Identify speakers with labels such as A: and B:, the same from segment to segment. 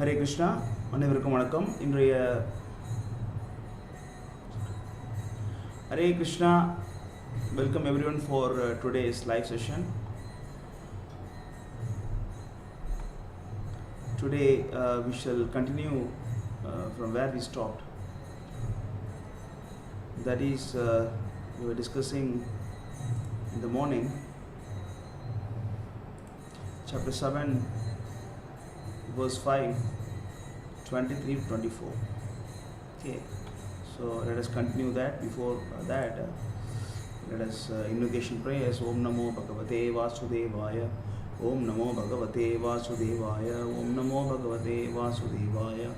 A: Hare Krishna, அனைவருக்கும் வணக்கம். இன்றைய Hare Krishna, welcome everyone for today's live session. Today we shall continue from where we stopped. That is, we were discussing in the morning chapter 7 verse 5, 23-24. Okay, so let us continue that. Before that, let us invocation prayers. Om Namo Bhagavate Vasudevaya. Om Namo Bhagavate Vasudevaya. Om Namo Bhagavate Vasudevaya.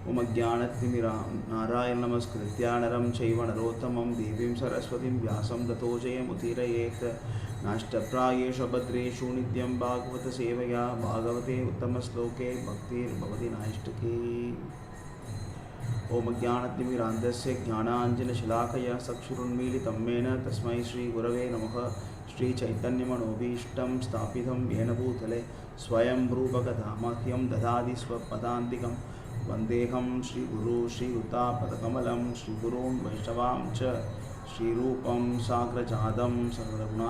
A: Om Ajnanatimiram Narayana Namaskritya Naram Chaiva Narottamam Devim Saraswatim Vyasam Tato Jayamutirayeet Nashtaprayeshu Bhadreshu Nityam Bhagavata Sevaya Bhagavate Uttamasloke Bhaktir Bhavati Naishtaki. Om Ajnanatimirandasya Jnananjana Shalakaya Sakshurunmilitam Mena Tasmai Shri Gurave Namaha Shri Chaitanya Manobhishtam Sthapitam Yena Bhutale Swayam Rupakadhamahyam Dadadi Swapadantikam Vandeham Shri Guru Shri Uttapatakamalam Shri Gurun Vaishnavam Cha Shri Rupam Sagrajadam Sarvaguna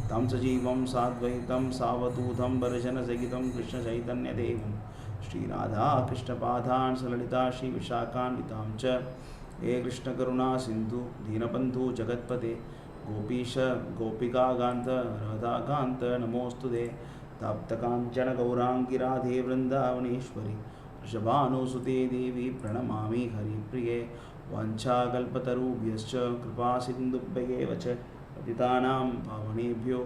A: Tam Sajivam Sadvaitam Savadudam Varajana Zagitam Krishna Chaitanya Devam Shri Radha Krishna Padhan Salalita Shri Vishakan Vitam Cha E Krishna Karuna Sindhu Deenabandhu Jagatpate Gopisha Gopika Ganta Radha Ganta Namostude Taptakanchana Gaurangi Radhe Vrindavaneshwari Rishabhanusute Devi Pranamami Hari Priye Vancha Kalpatarubhyascha Kripa Sindhubhage Vacha Patitanam Pavanebhyo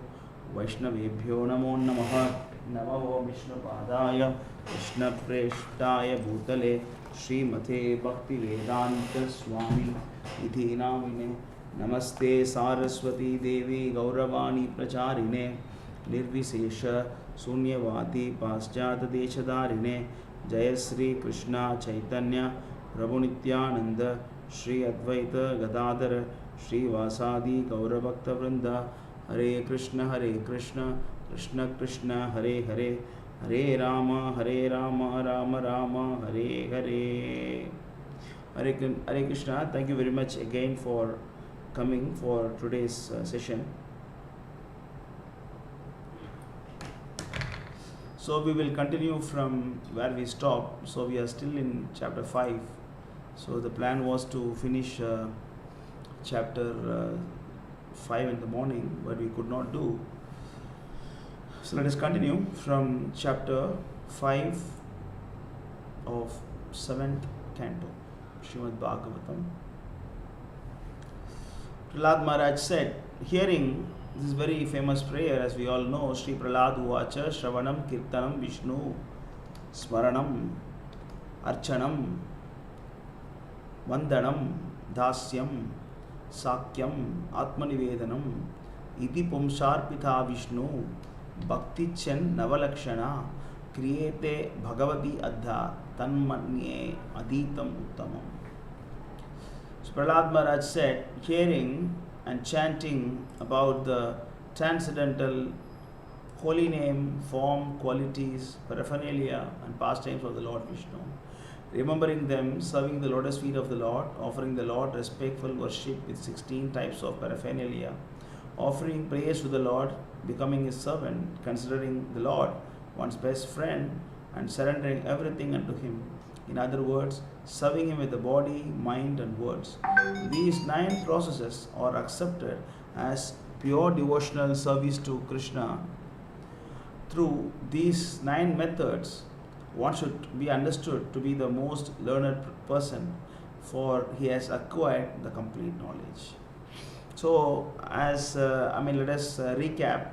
A: Vaishnavebhyo Namo Namaha Namo Vishnu Padaya Krishna Preshtaya Bhutale Srimate Bhakti Vedanta Swami Iti Namine Namaste Saraswati Devi Gauravani Pracharine Nirvisesha Sunyavati Paschata Deshadarine Jaya Sri Krishna Chaitanya Prabhu Nityananda Shri Advaita Gadadhara Shri Vasadi Gauravakta Vrinda Hare Krishna Krishna Krishna Hare Hare Hare Rama Rama Rama Hare Hare. Hare Krishna. Thank you very much again for coming for today's session. So we will continue from where we stopped. So we are still in chapter 5. So the plan was to finish chapter 5 in the morning, but we could not do. So let us continue from chapter 5 of 7th Canto, Śrīmad Bhāgavatam. Prahlad Maharaj said, hearing this very famous prayer, as we all know, Shri Prahlad Uvacha Shravanam Kirtanam Vishnu Smaranam Archanam Vandanam Dasyam Sakyam Atmanivedanam Iti Pumsarpitha Vishnu Bhakti Chen Navalakshana Kriyete Bhagavati Adha Tanmanye Aditam Uttamam. So Prahlad Maharaj said, hearing and chanting about the transcendental holy name, form, qualities, paraphernalia and pastimes of the Lord Vishnu, remembering them, serving the lotus feet of the Lord, offering the Lord respectful worship with 16 types of paraphernalia, offering praise to the Lord, becoming his servant, considering the Lord one's best friend and surrendering everything unto him. In other words, serving him with the body, mind and words. These 9 processes are accepted as pure devotional service to Krishna. Through these 9 methods, one should be understood to be the most learned person, for he has acquired the complete knowledge. So, let us recap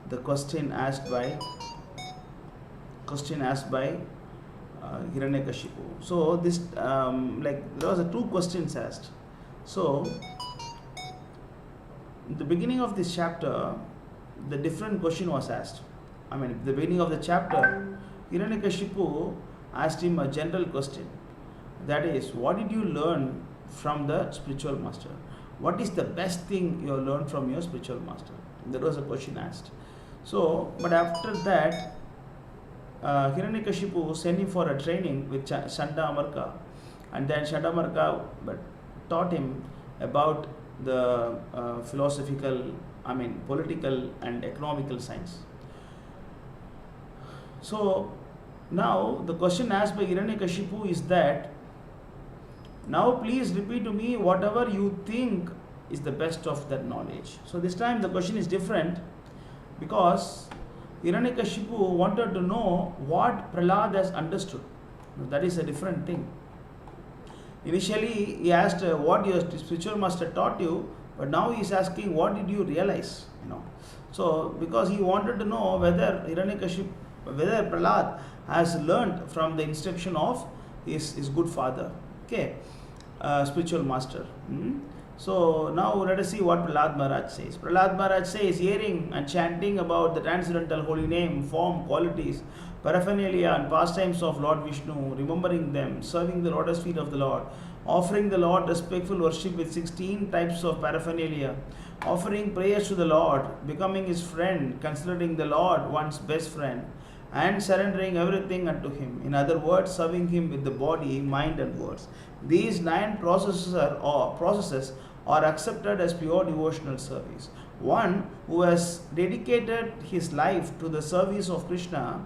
A: the question asked by Hiranyakashipu. So this there was 2 questions asked. So in the beginning of this chapter, the different question was asked. At the beginning of the chapter, Hiranyakashipu asked him a general question. That is, what did you learn from the spiritual master? What is the best thing you have learned from your spiritual master? That was a question asked. So, but after that, Hiranyakashipu sent him for a training with Chandamarka, and then Chandamarka taught him about the political and economical science. So now the question asked by Hiranyakashipu is that, now please repeat to me whatever you think is the best of that knowledge. So this time the question is different, because Hiranyakashipu wanted to know what Prahlad has understood. That is a different thing. Initially he asked what your spiritual master taught you, but now he is asking what did you realize. So because he wanted to know whether Prahlad has learned from the instruction of his good father, spiritual master. So now let us see what Prahlad Maharaj says. Prahlad Maharaj says, hearing and chanting about the transcendental holy name, form, qualities, paraphernalia and pastimes of Lord Vishnu, remembering them, serving the lotus feet of the Lord, offering the Lord respectful worship with 16 types of paraphernalia, offering prayers to the Lord, becoming his friend, considering the Lord one's best friend, and surrendering everything unto him. In other words, serving him with the body, mind and words. These 9 processes are accepted as pure devotional service. One who has dedicated his life to the service of Krishna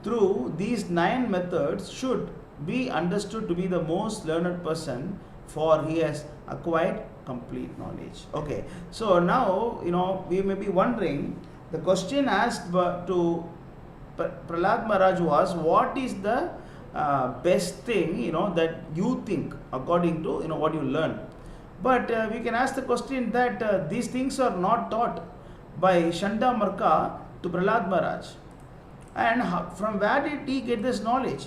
A: through these 9 methods should be understood to be the most learned person, for he has acquired complete knowledge. Okay, so now we may be wondering, the question asked to Prahlad Maharaj was, what is the best thing that you think according to what you learn? But we can ask the question that these things are not taught by Chandamarka to Prahlad Maharaj, and from where did he get this knowledge?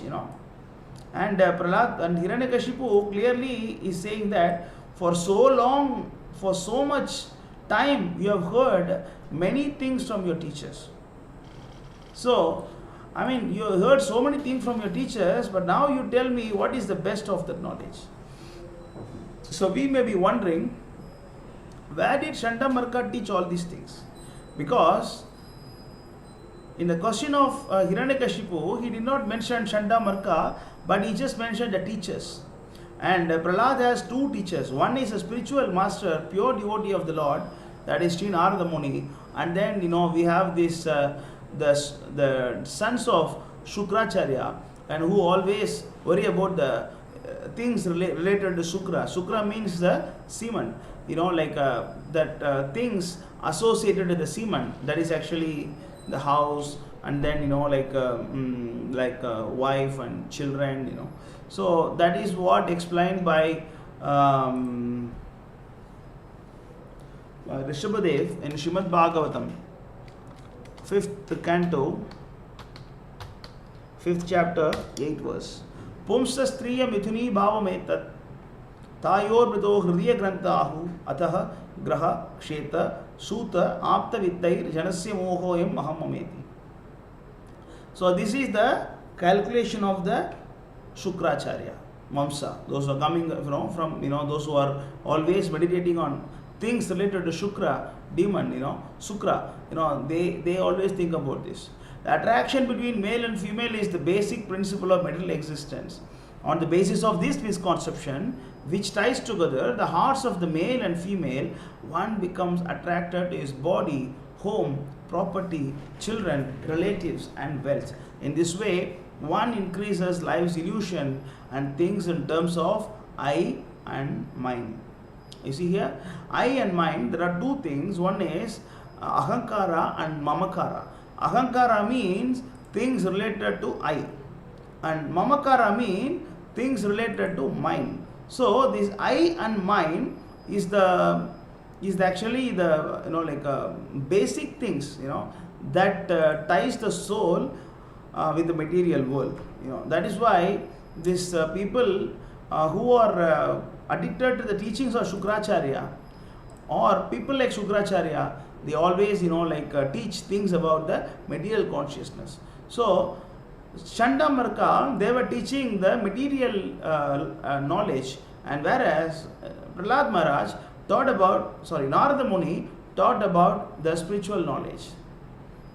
A: And Prahlad and Hiranyakashipu clearly is saying that for so long, for so much time, you have heard many things from your teachers. So, you heard so many things from your teachers, but now you tell me what is the best of that knowledge. So we may be wondering, where did Chandamarka teach all these things? Because in the question of Hiranyakashipu, he did not mention Chandamarka, but he just mentioned the teachers. And Prahlad has 2 teachers. One is a spiritual master, pure devotee of the Lord, that is Sri Narada Muni. And then we have this the sons of Shukracharya, and who always worry about the things related to Shukra. Shukra means the semen, things associated with the semen, that is actually the house, and then wife and children. So that is what explained by Rishabhadev in Śrīmad Bhāgavatam 5th Canto, 5th chapter, 8th verse. Pumsa striya mithuni bhavametat tayor brito hridaya grantahu atah graha ksheta suta apta vittair janasya mohoyam mahamameti. So this is the calculation of the Shukracharya, Mamsa. Those are coming from those who are always meditating on things related to Shukra, demon, Sukra, they always think about this. The attraction between male and female is the basic principle of material existence. On the basis of this misconception, which ties together the hearts of the male and female, one becomes attracted to his body, home, property, children, relatives, and wealth. In this way, one increases life's illusion and thinks in terms of I and mine. You see here, I and mine, there are 2 things. One is ahankara and mamakara. Ahankara means things related to I, and mamakara means things related to mine. So this I and mine is actually the basic things that ties the soul with the material world. That is why these people who are addicted to the teachings of Shukracharya, or people like Shukracharya, they always teach things about the material consciousness. So Chandamarka, they were teaching the material knowledge, and whereas Prahlad Maharaj Narada Muni taught about the spiritual knowledge.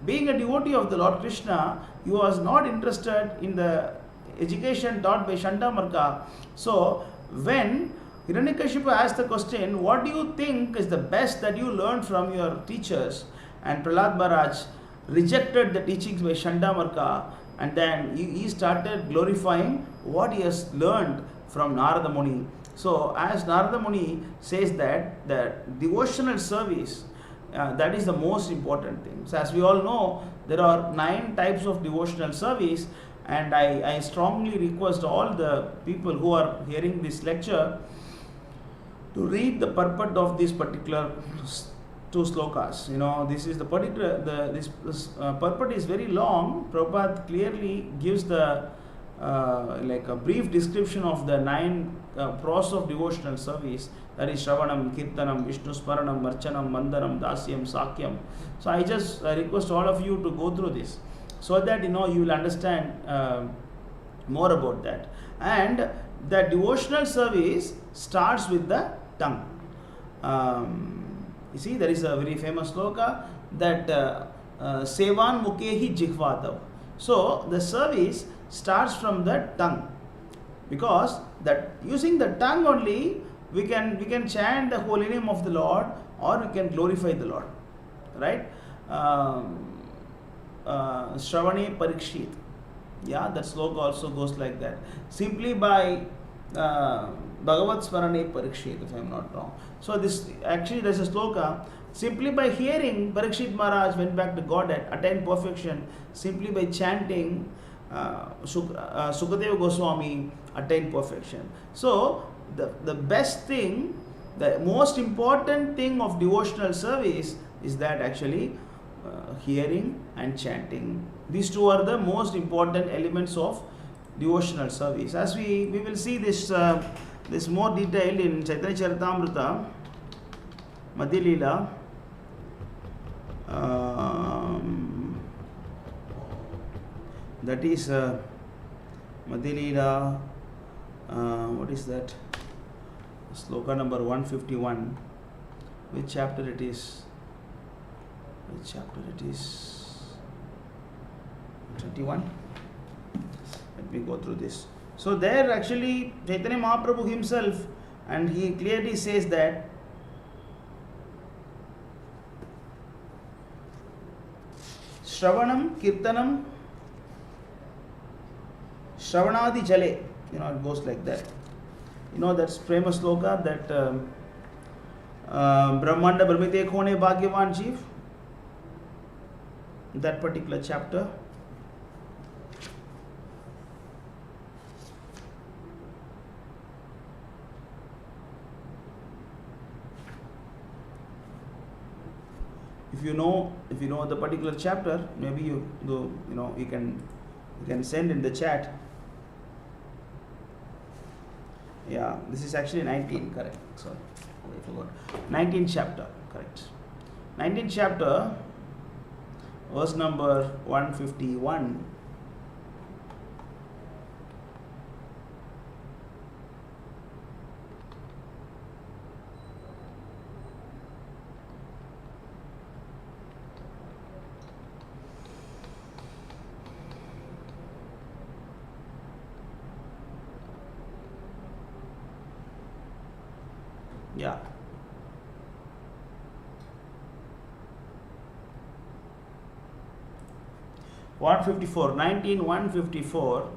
A: Being a devotee of the Lord Krishna, he was not interested in the education taught by Shandamarka. So when Hiranyakashipu asked the question, what do you think is the best that you learned from your teachers? And Prahlad Maharaj rejected the teachings by Shandamarka, and then he started glorifying what he has learned from Narada Muni. So as Narada Muni says that the devotional service, that is the most important thing. So as we all know, there are 9 types of devotional service, and I strongly request all the people who are hearing this lecture to read the purport of this particular 2 slokas. This is the particular, this purport is very long. Prabhupada clearly gives the like a brief description of the 9 process of devotional service, that is Shravanam, Kirtanam, Vishnu Sparanam, Marchanam, Mandanam, Dasyam, Sakyam. So I just request all of you to go through this, so that you will understand more about that. And the devotional service starts with the tongue. You see, there is a very famous sloka that Sevan Mukehi Jihvadav. So the service starts from the tongue, because that using the tongue only we can chant the holy name of the Lord, or we can glorify the Lord, right? Shravane Parikshit, that sloka also goes like that. Simply by Bhagavat Smarane Parikshit, if I am not wrong. So this actually, there's a sloka, simply by hearing Parikshit Maharaj went back to Godhead, attained perfection. Simply by chanting Sukadeva Goswami attained perfection. So the best thing, the most important thing of devotional service is that actually hearing and chanting. These 2 are the most important elements of devotional service. As we will see this more detailed in Chaitanya Charitamrita, Madhya Lila, that is Madhya Lila, what is that? Sloka number 151. Which chapter it is? 21. Let me go through this. So there actually Chaitanya Mahaprabhu himself, and he clearly says that Shravanam, Kirtanam, Shravanadi Jale, it goes like that. That's famous sloka that Brahmanda Brahmite Khone Bhagyavan Jeev, that particular chapter. If you know the particular chapter, maybe you can send in the chat. Yeah, this is actually 19, correct. Sorry, I forgot. 19th chapter, correct. 19th chapter, verse number 151. Yeah. One 154.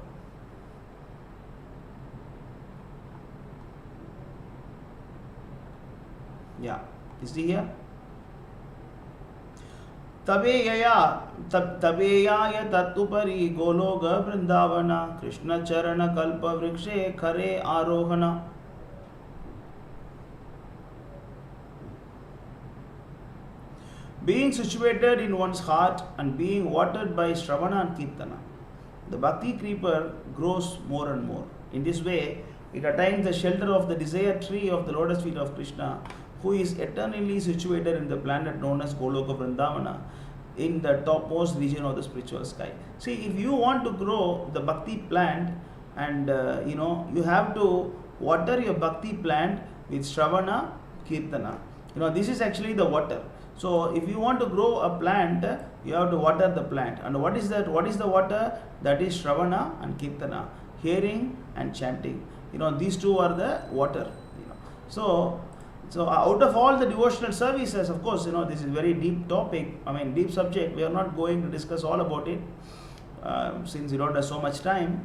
A: Yeah, is it here? तबेया तत्तुपरि Golok वृंदावना Krishna चरण कल्प वृक्षे खरे आरोहण. Being situated in one's heart and being watered by Shravana and Kirtana, the Bhakti creeper grows more and more. In this way, it attains the shelter of the desire tree of the lotus feet of Krishna, who is eternally situated in the planet known as Goloka Vrindavana, in the topmost region of the spiritual sky. See, if you want to grow the Bhakti plant, and you have to water your Bhakti plant with Shravana, Kirtana. This is actually the water. So if you want to grow a plant, you have to water the plant. And what is that? What is the water? That is Shravana and Kirtana, hearing and chanting. These two are the water. So out of all the devotional services, of course, this is very deep topic. Deep subject. We are not going to discuss all about it since we don't have so much time.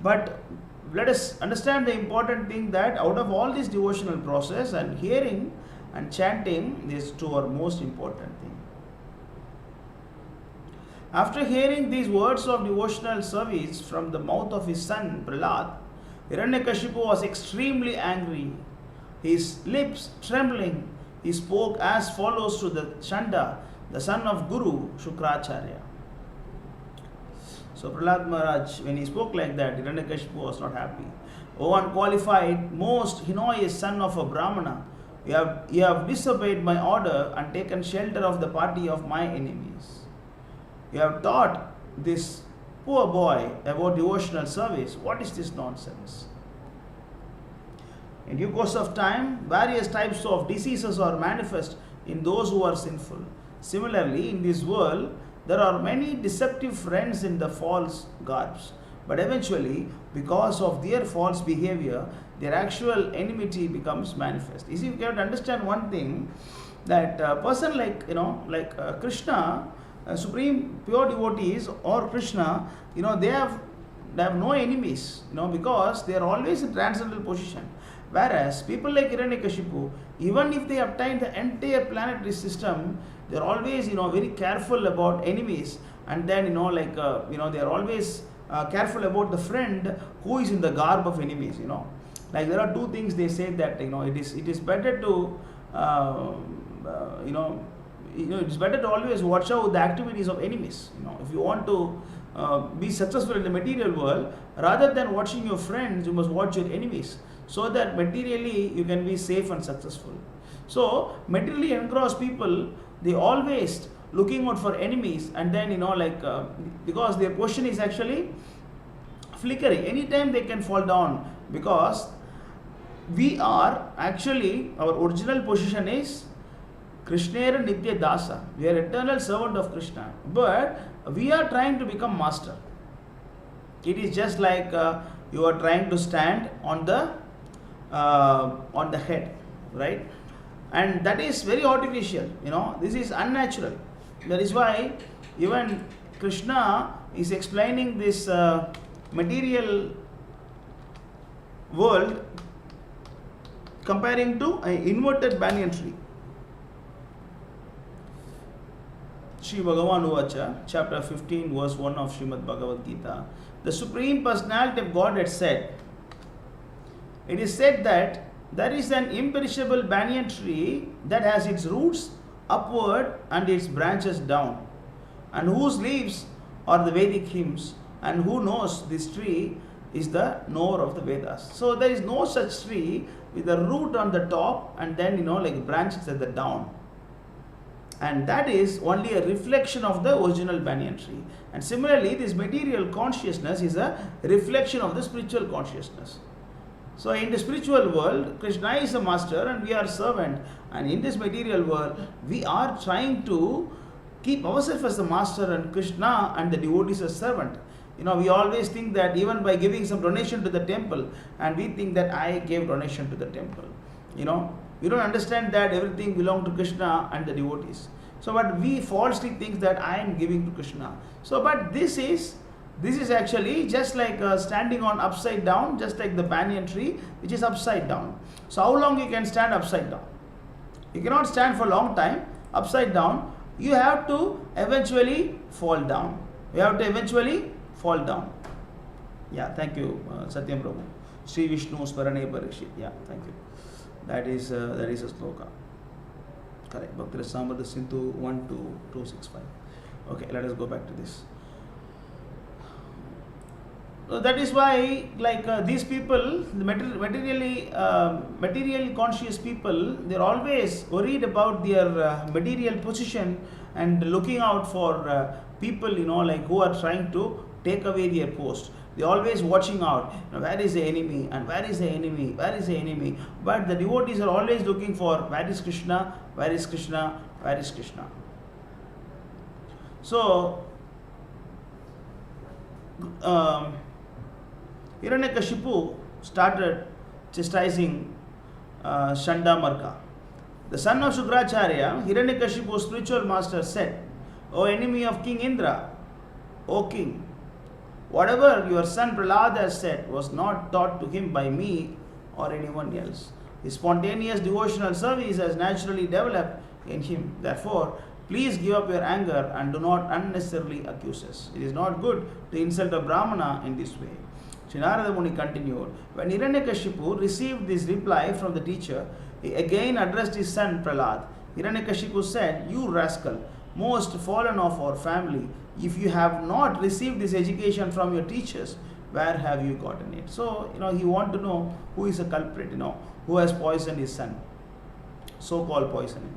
A: But let us understand the important thing that out of all this devotional process, and hearing and chanting, these two are most important thing. After hearing these words of devotional service from the mouth of his son Prahlad, Hiranyakashipu was extremely angry. His lips trembling, he spoke as follows to the Chanda, the son of Guru Shukracharya. So Prahlad Maharaj, when he spoke like that, Hiranyakashipu was not happy. O unqualified, most heinous son of a Brahmana, you have disobeyed my order and taken shelter of the party of my enemies. You have taught this poor boy about devotional service. What is this nonsense? In due course of time, various types of diseases are manifest in those who are sinful. Similarly, in this world, there are many deceptive friends in the false gods. But eventually, because of their false behavior, their actual enmity becomes manifest. You see, you have to understand one thing, that a person like Krishna, supreme pure devotees or Krishna, they have no enemies, because they are always in transcendental position. Whereas people like Hiranyakashipu, even if they obtain the entire planetary system, they are always very careful about enemies, and then they are always careful about the friend who is in the garb of enemies. Like there are two things they say, that it is better to it's better to always watch out the activities of enemies. If you want to be successful in the material world, rather than watching your friends, you must watch your enemies, so that materially you can be safe and successful. So materially engrossed people, they always looking out for enemies, and then because their position is actually flickering, anytime they can fall down, because we are actually, our original position is Krishnera Nitya Dasa. We are eternal servant of Krishna, but we are trying to become master. It is just like you are trying to stand on the head, right? And that is very artificial. This is unnatural. That is why even Krishna is explaining this material world, comparing to an inverted banyan tree. Shri Bhagavan Uvacha, chapter 15, verse 1 of Śrīmad Bhāgavatam Canto. The Supreme Personality of Godhead said, it is said that there is an imperishable banyan tree that has its roots upward and its branches down, and whose leaves are the Vedic hymns, and who knows this tree is the knower of the Vedas. So there is no such tree with a root on the top and then branches at the down. And that is only a reflection of the original banyan tree. And similarly, this material consciousness is a reflection of the spiritual consciousness. So in the spiritual world, Krishna is a master and we are servant. And in this material world, we are trying to keep ourselves as the master and Krishna and the devotees as servant. We always think that even by giving some donation to the temple, and we think that I gave donation to the temple. We don't understand that everything belongs to Krishna and the devotees. So, but we falsely think that I am giving to Krishna. So, but this is actually just like standing on upside down, just like the banyan tree, which is upside down. So, how long you can stand upside down? You cannot stand for a long time upside down. You have to eventually fall down. Yeah, thank you, Satyam Prabhu. Sri Vishnu Smarane Parikshit. Yeah, thank you. That is a sloka. Correct. Bhakti Rasamrita Sindhu 12265. Okay, let us go back to this. So that is why, these people, the material conscious people, they are always worried about their material position and looking out for people, who are trying to take away their post. They are always watching out. Where is the enemy? And where is the enemy? Where is the enemy? But the devotees are always looking for where is Krishna? Where is Krishna? Where is Krishna? So, Hiranyakashipu started chastising Shandamarka. The son of Shukracharya, Hiranyakashipu's spiritual master, said, O enemy of King Indra, O king, whatever your son Prahlad has said was not taught to him by me or anyone else. His spontaneous devotional service has naturally developed in him. Therefore, please give up your anger and do not unnecessarily accuse us. It is not good to insult a Brahmana in this way. Sri Narada Muni continued, when Hiranyakashipu received this reply from the teacher, he again addressed his son Prahlad. Hiranyakashipu said, You rascal, most fallen of our family, if you have not received this education from your teachers, where have you gotten it? So, he want to know who is a culprit, who has poisoned his son, so-called poisoning.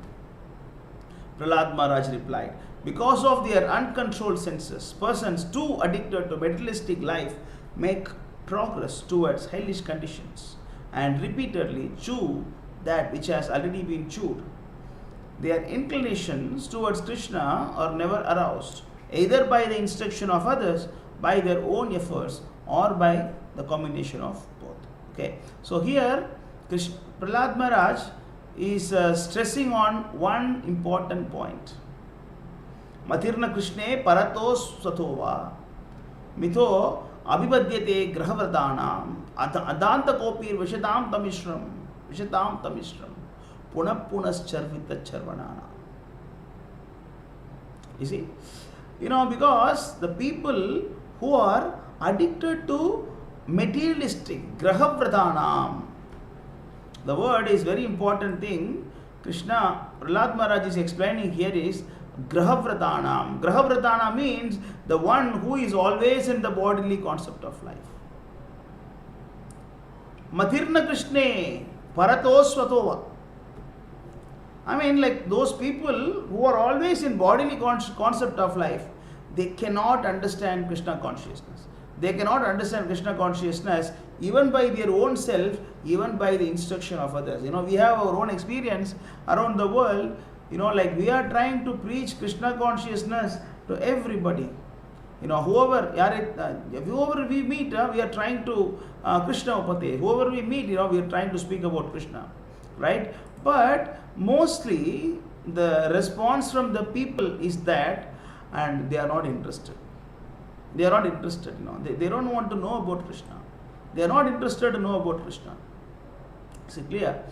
A: Prahlad Maharaj replied, because of their uncontrolled senses, persons too addicted to materialistic life make progress towards hellish conditions and repeatedly chew that which has already been chewed. Their inclinations towards Krishna are never aroused, either by the instruction of others, by their own efforts, or by the combination of both. Okay. So here, Prahlad Maharaj is stressing on one important point. Matirna Krishne paratos satova mitho abhibadyate grahavardhanam adanta kopir vishatam tamishram punas charvita charvanana. You see, because the people who are addicted to materialistic grahavardhanam, the word is very important thing. Krishna, Prahlad Maharaj is explaining here is grahavradhanam. Grahavradhana means the one who is always in the bodily concept of life. Matirna Krishne paratosvatova. Like those people who are always in bodily concept of life, they cannot understand Krishna consciousness. They cannot understand Krishna consciousness even by their own self, even by the instruction of others. We have our own experience around the world. We are trying to preach Krishna consciousness to everybody. Whoever we meet, we are trying to Krishna Upate. Whoever we meet, we are trying to speak about Krishna, right? But mostly the response from the people is that, and they are not interested. They are not interested, They don't want to know about Krishna. They are not interested to know about Krishna. Is it clear?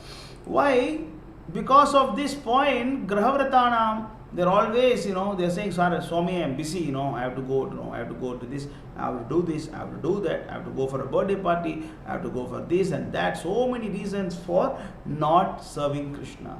A: Why? Because of this point, Grahavratanam, they're always, they're saying, sorry, Swami, I'm busy, I have to go, I have to go to this, I have to do this, I have to do that, I have to go for a birthday party, I have to go for this and that. So many reasons for not serving Krishna.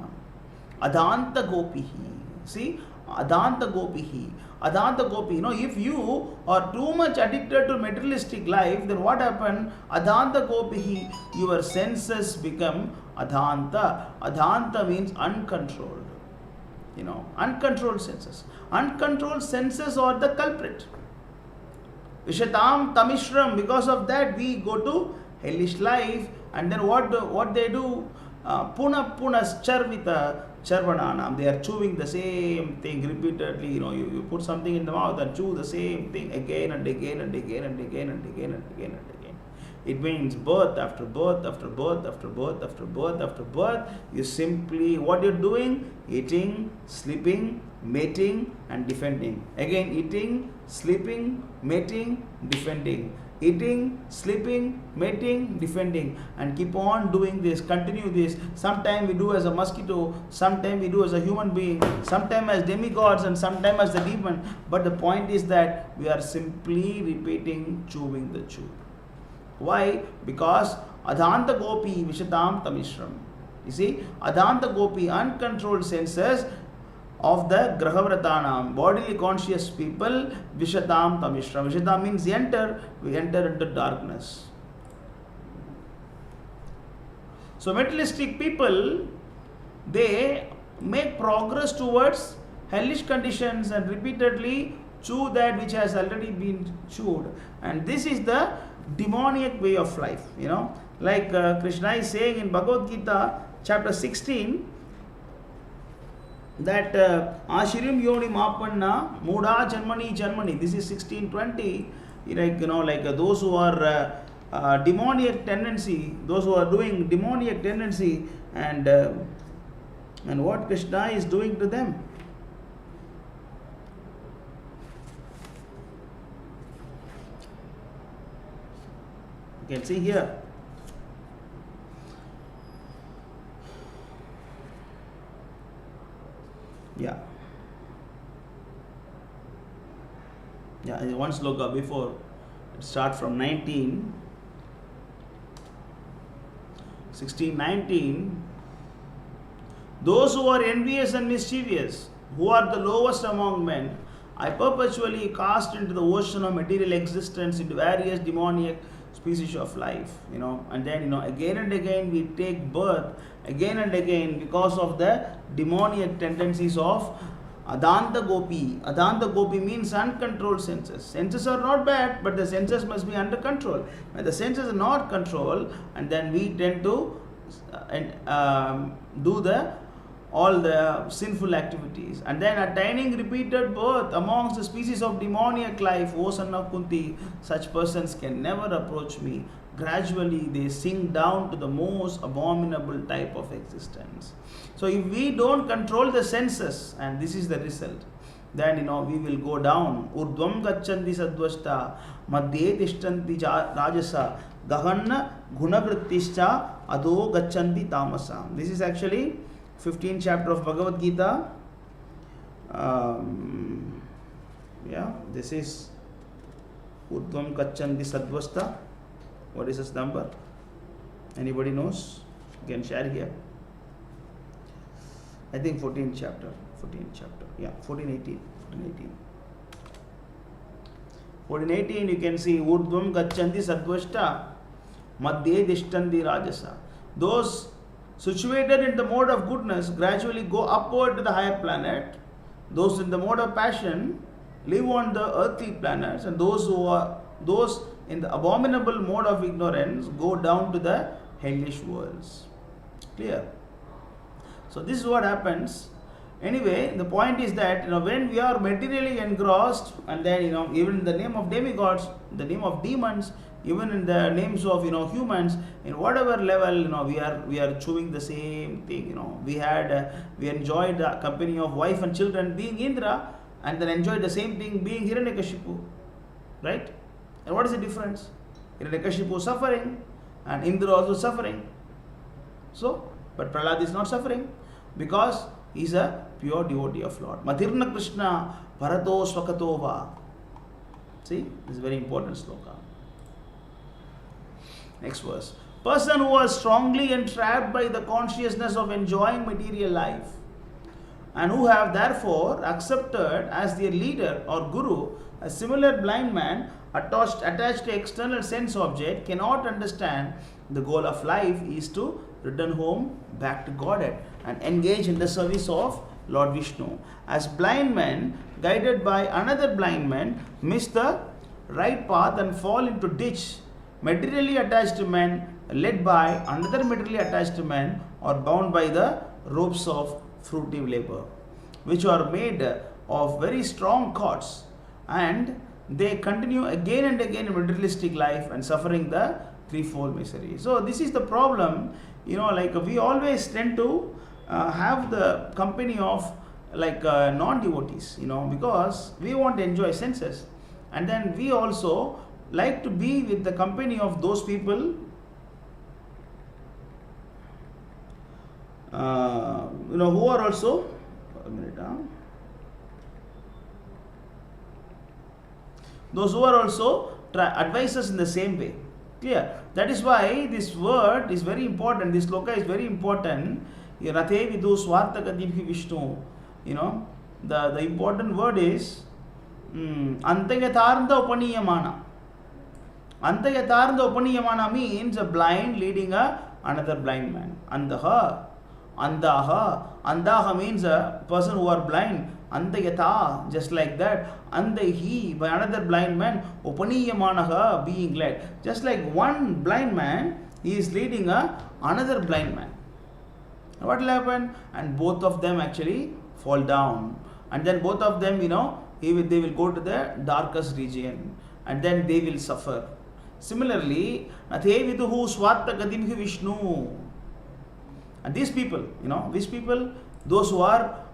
A: Adanta Gopihi. See? Adanta Gopihi. Adanta Gopi. If you are too much addicted to materialistic life, then what happened? Adanta Gopihi. Your senses become Adanta. Adanta means uncontrolled. Uncontrolled senses. Uncontrolled senses are the culprit. Vishatam Tamishram. Because of that, we go to hellish life. And then what they do? Punas Charvita Charvananam. They are chewing the same thing repeatedly. You put something in the mouth and chew the same thing again and again and again and again and again and again and again. It means birth after birth after birth after birth after birth after birth. You simply, what you're doing? Eating, sleeping, mating and defending. Again eating, sleeping, mating, defending. Eating, sleeping, mating, defending, and keep on doing this, continue this. Sometimes we do as a mosquito, sometimes we do as a human being, sometimes as demigods and sometimes as the demon. But the point is that we are simply repeating, chewing the chew. Why? Because Adhanta Gopi Vishatam Tamishram. You see, Adhanta Gopi, uncontrolled senses of the Grahavratanam, bodily conscious people, Vishatam Tamishram. Vishatam means enter, we enter into darkness. So materialistic people, they make progress towards hellish conditions and repeatedly chew that which has already been chewed. And this is the demoniac way of life, Like Krishna is saying in Bhagavad Gita, chapter 16, that Ashirim Yoni Mapanna Muda Janmani Janmani. This is 1620. Like those who are demoniac tendency, those who are doing demoniac tendency, and what Krishna is doing to them. You can see here. Yeah, one sloka before. Start from 1619. Those who are envious and mischievous, who are the lowest among men, I perpetually cast into the ocean of material existence, into various demoniac species of life, and then again and again we take birth again and again because of the demoniac tendencies of Adanta Gopi. Adanta Gopi means uncontrolled senses. Senses are not bad, but the senses must be under control. When the senses are not controlled, and then we tend to do all the sinful activities, and then attaining repeated birth amongst the species of demoniac life. O son of Kunti, such persons can never approach me. Gradually they sink down to the most abominable type of existence. So if we don't control the senses, and this is the result, then we will go down. Urdvam gachanti sadvashta madhye tishtanti rajasa gahanna gunavrittischa ado gachanti tamasa. This is actually 15th chapter of Bhagavad Gita. This is Urdvam gachanti sadvashta. What is this number? Anybody knows? You can share here. I think 14th chapter. 1418. 1418 you can see Urdvam gachanti sadvashta madhye dishtanti rajasa. Those situated in the mode of goodness gradually go upward to the higher planet. Those in the mode of passion live on the earthly planets, and those in the abominable mode of ignorance go down to the hellish worlds. Clear? So this is what happens. Anyway, the point is that when we are materially engrossed, and then even in the name of demigods, the name of demons, even in the names of humans, in whatever level we are chewing the same thing. We enjoyed the company of wife and children being Indra, and then enjoyed the same thing being Hiranyakashipu, right? And what is the difference? Hiranyakashipu is suffering, and Indra also suffering. So, but Prahlad is not suffering because he is a pure devotee of Lord. Madhirna Krishna Bharato Swakatova. See, this is a very important sloka. Next verse. Person who was strongly entrapped by the consciousness of enjoying material life, and who have therefore accepted as their leader or guru a similar blind man attached to external sense object, cannot understand the goal of life is to return home back to Godhead and engage in the service of Lord Vishnu. As blind men guided by another blind man miss the right path and fall into ditch, materially attached men led by another materially attached man are bound by the ropes of fruitive labor, which are made of very strong cords, and they continue again and again in materialistic life and suffering the threefold misery. So this is the problem. We always tend to have the company of non-devotees, because we want to enjoy senses, and then we also like to be with the company of those people who are also those who are also advise us in the same way. Clear? That is why this word is very important. This sloka is very important. Rathe vidu swartha kadimhi Vishnu. The important word is Antayatarnda upaniyamana. Antayatarnda upaniyamana means a blind leading another blind man. Andaha means a person who are blind. Antayata, just like that. Andahi, by another blind man. Upaniyamanaha, being led. Just like one blind man, he is leading another blind man. What will happen? And both of them actually fall down, and then both of them, they will go to the darkest region, and then they will suffer. Similarly, Nathe Viduhu Swarta Gadimhi Vishnu. And these people, those who are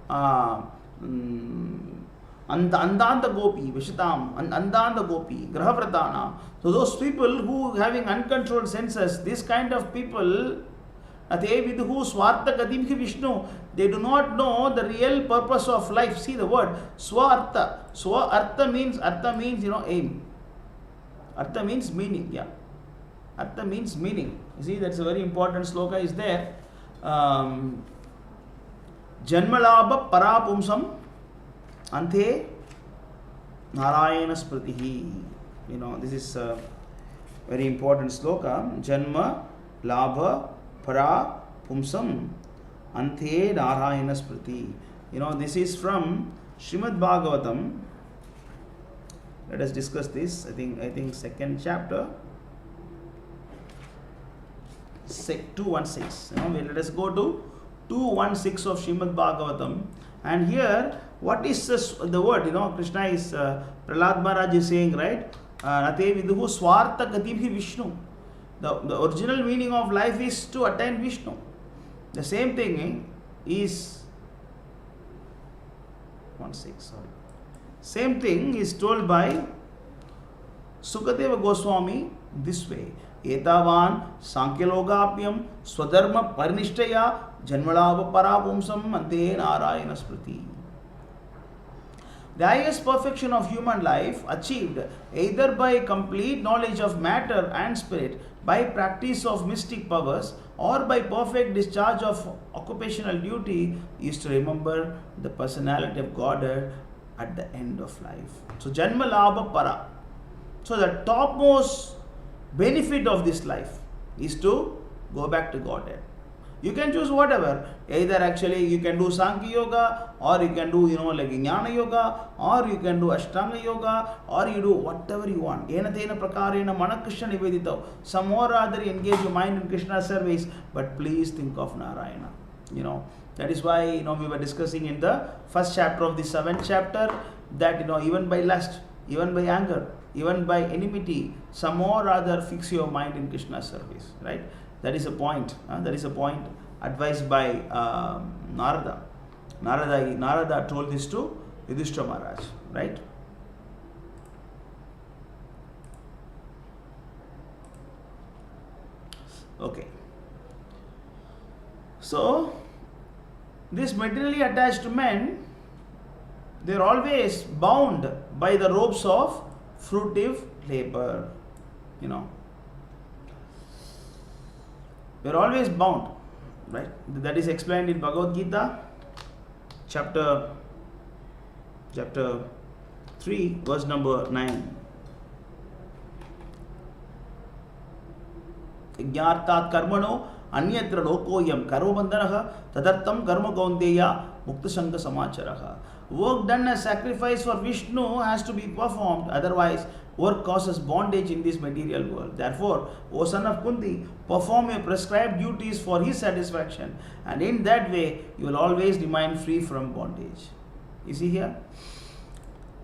A: Andanda Gopi, Vishitam, Andanda Gopi, Grahavratana. So those people who having uncontrolled senses, this kind of people, they do not know the real purpose of life. See the word Swartha. Swartha means aim. Artha means meaning. Yeah. Artha means meaning. You see, that's a very important sloka is there. Janmalabha parapumsam ante narayana spritihi. This is a very important sloka. Janma labha para pumsam ante narayana spriti. This is from Śrīmad Bhāgavatam. Let us discuss this. I think second chapter, 216. Let us go to 216 of Śrīmad Bhāgavatam. And here, what is the word? Krishna is, Prahlad Maharaj is saying, right? Nate viduhu swartha katibhi Vishnu. The original meaning of life is to attain Vishnu. The same thing is, same thing is told by Sukadeva Goswami this way. Etavan Sankhya-logapyam swadharma parinishthaya janmalabha parapumsam ante narayana spriti. The highest perfection of human life achieved either by complete knowledge of matter and spirit, by practice of mystic powers, or by perfect discharge of occupational duty is to remember the personality of Godhead at the end of life. So Janma Labha Para. So the topmost benefit of this life is to go back to Godhead. You can choose whatever. Either actually you can do Sankhya Yoga, or you can do like Jnana Yoga, or you can do Ashtanga Yoga, or you do whatever you want. Ena tena prakarena mana Krishna nivedita. Some more rather engage your mind in Krishna's service, but please think of Narayana. That is why we were discussing in the first chapter of the 7th chapter that even by lust, even by anger, even by enmity, some more rather fix your mind in Krishna's service, right? That is a point. That is a point advised by Narada. Narada told this to Yudhishthira Maharaj, right? Okay. So these materially attached men, they are always bound by the ropes of fruitive labor. We are always bound, right? That is explained in Bhagavad Gita, chapter 3, verse number 9. Jnartat karmano anyatra lokoyam karmabandhanaha tadartam karma kaunteya mukta sanga samacharaha. Work done as sacrifice for Vishnu has to be performed, otherwise work causes bondage in this material world. Therefore, O son of Kunti, perform your prescribed duties for his satisfaction, and in that way you will always remain free from bondage. You see here?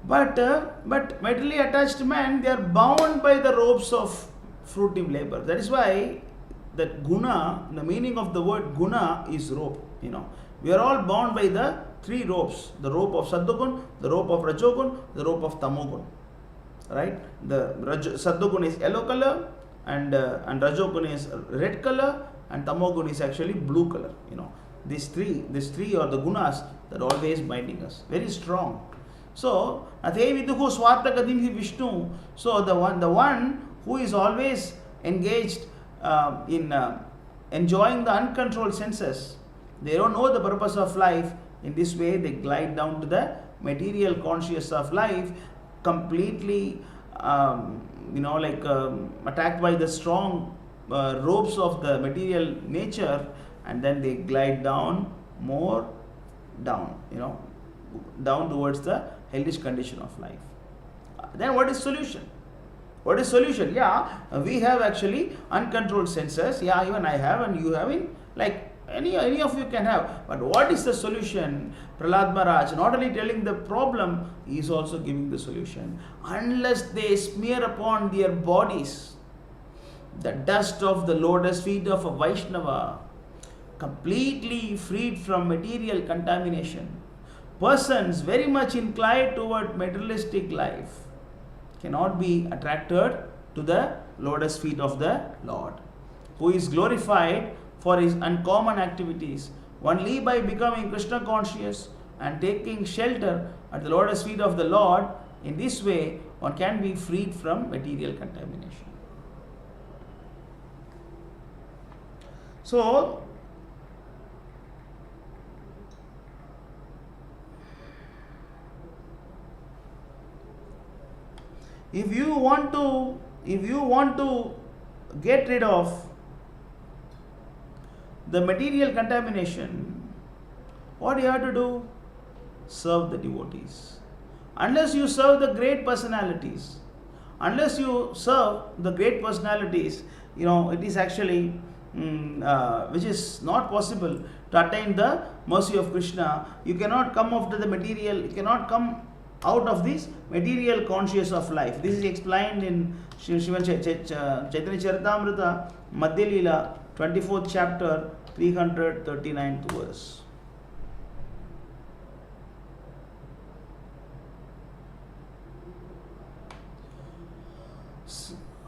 A: But materially attached men, they are bound by the ropes of fruitive labor. That is why that guna, the meaning of the word guna is rope. We are all bound by the 3 ropes: the rope of Saddugun, the rope of Rajogun, the rope of Tamogun. Right? The Saddugun is yellow color, and Rajogun is red color, and Tamogun is actually blue color. These three are the gunas that are always binding us. Very strong. So Ateviduhu Swartha Kadimhi Vishnu. So the one who is always engaged in enjoying the uncontrolled senses, they don't know the purpose of life. In this way, they glide down to the material consciousness of life, completely, attacked by the strong ropes of the material nature, and then they glide down down towards the hellish condition of life. Then what is solution? What is solution? Yeah, we have actually uncontrolled senses. Yeah, even I have, and you have. Any of you can have. But what is the solution? Prahlad Maharaj not only telling the problem, he is also giving the solution. Unless they smear upon their bodies the dust of the lotus feet of a Vaishnava, completely freed from material contamination, persons very much inclined toward materialistic life cannot be attracted to the lotus feet of the Lord, who is glorified for his uncommon activities. Only by becoming Krishna conscious and taking shelter at the lotus feet of the Lord, in this way one can be freed from material contamination. So, if you want to get rid of the material contamination, what you have to do? Serve the devotees. Unless you serve the great personalities, it is actually which is not possible to attain the mercy of Krishna. You cannot come after the material, you cannot come out of this material conscious of life. This is explained in Srimad Chaitanya Charitamrita, Madhya Lila, 24th chapter, 339th verse.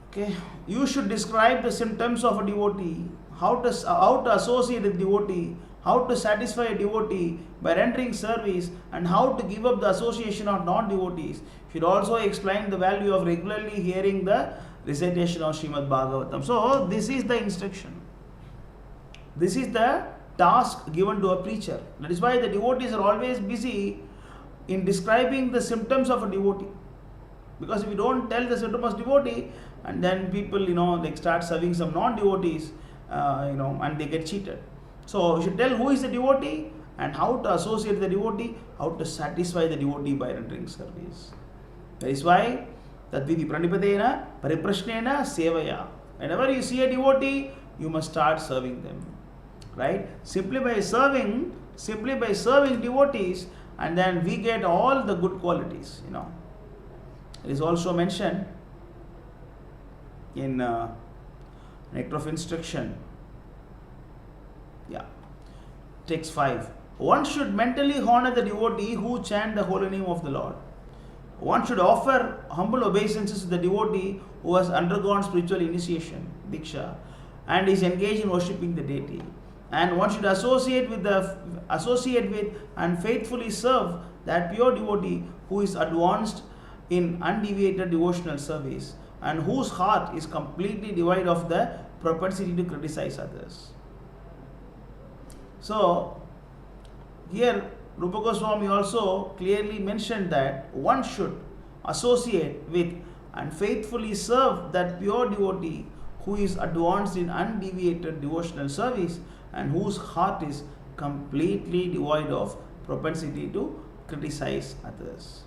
A: Okay, you should describe the symptoms of a devotee, how to associate with devotee, how to satisfy a devotee by rendering service, and how to give up the association of non-devotees. Should also explain the value of regularly hearing the recitation of Śrīmad Bhāgavatam. So this is the instruction. This is the task given to a preacher. That is why the devotees are always busy in describing the symptoms of a devotee. Because if you don't tell the symptoms of devotee, and then people, they start serving some non-devotees, and they get cheated. So you should tell who is the devotee and how to associate the devotee, how to satisfy the devotee by rendering service. That is why Tadvidi Pranipadena Pariprashnena Sevaya. Whenever you see a devotee, you must start serving them. Right? Simply by serving devotees, and then we get all the good qualities. It is also mentioned in Nectar of Instruction. Text 5. One should mentally honor the devotee who chant the holy name of the Lord. One should offer humble obeisances to the devotee who has undergone spiritual initiation, Diksha, and is engaged in worshipping the deity. And one should associate with and faithfully serve that pure devotee who is advanced in undeviated devotional service and whose heart is completely devoid of the propensity to criticize others. So, here Rupa Goswami also clearly mentioned that one should associate with and faithfully serve that pure devotee who is advanced in undeviated devotional service and whose heart is completely devoid of propensity to criticize others.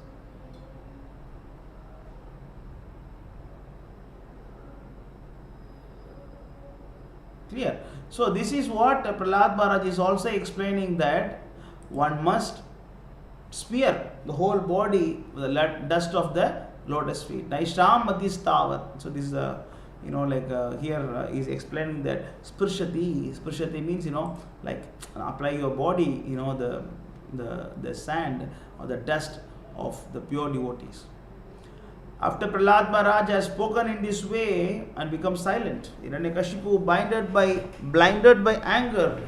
A: Clear? So this is what Prahlad Maharaj is also explaining, that one must smear the whole body with the dust of the lotus feet. Naishram madhistavat. So this is here is explaining that spirshati means apply your body, the sand or the dust of the pure devotees. After Prahlad Maharaj has spoken in this way and become silent, Hiranyakashipu, blinded by anger,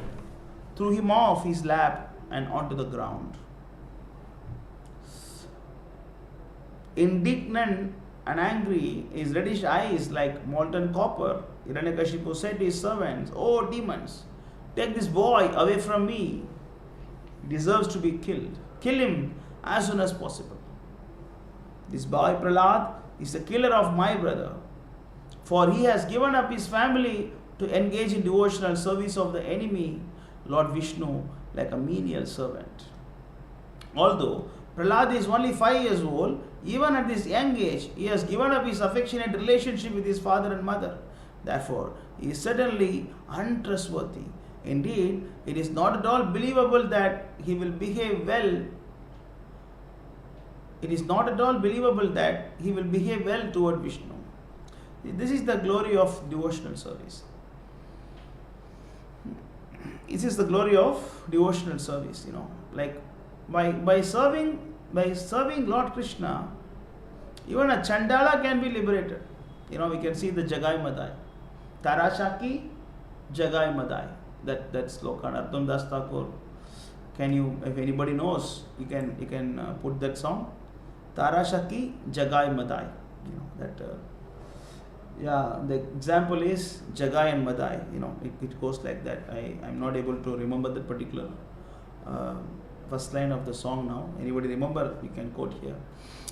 A: threw him off his lap and onto the ground. Indignant and angry, his reddish eyes like molten copper, Hiranyakashipu said to his servants, "Oh demons, take this boy away from me. He deserves to be killed. Kill him as soon as possible. This boy Prahlad is the killer of my brother, for he has given up his family to engage in devotional service of the enemy, Lord Vishnu, like a menial servant." Although Prahlad is only 5 years old, even at this young age, he has given up his affectionate relationship with his father and mother. Therefore, he is certainly untrustworthy Indeed, it is not at all believable that he will behave well. It is not at all believable that he will behave well toward Vishnu. This is the glory of devotional service. This is the glory of devotional service, like by serving Lord Krishna, even a Chandala can be liberated. We can see the Jagai Madai. Tarashaki Jagai Madai. That sloka, Narottam Das Thakur. Can you, if anybody knows, you can put that song. Tarashaki Jagai Madai. The example is Jagai and Madai. It goes like that. I'm not able to remember the particular first line of the song now. Anybody remember? You can quote here.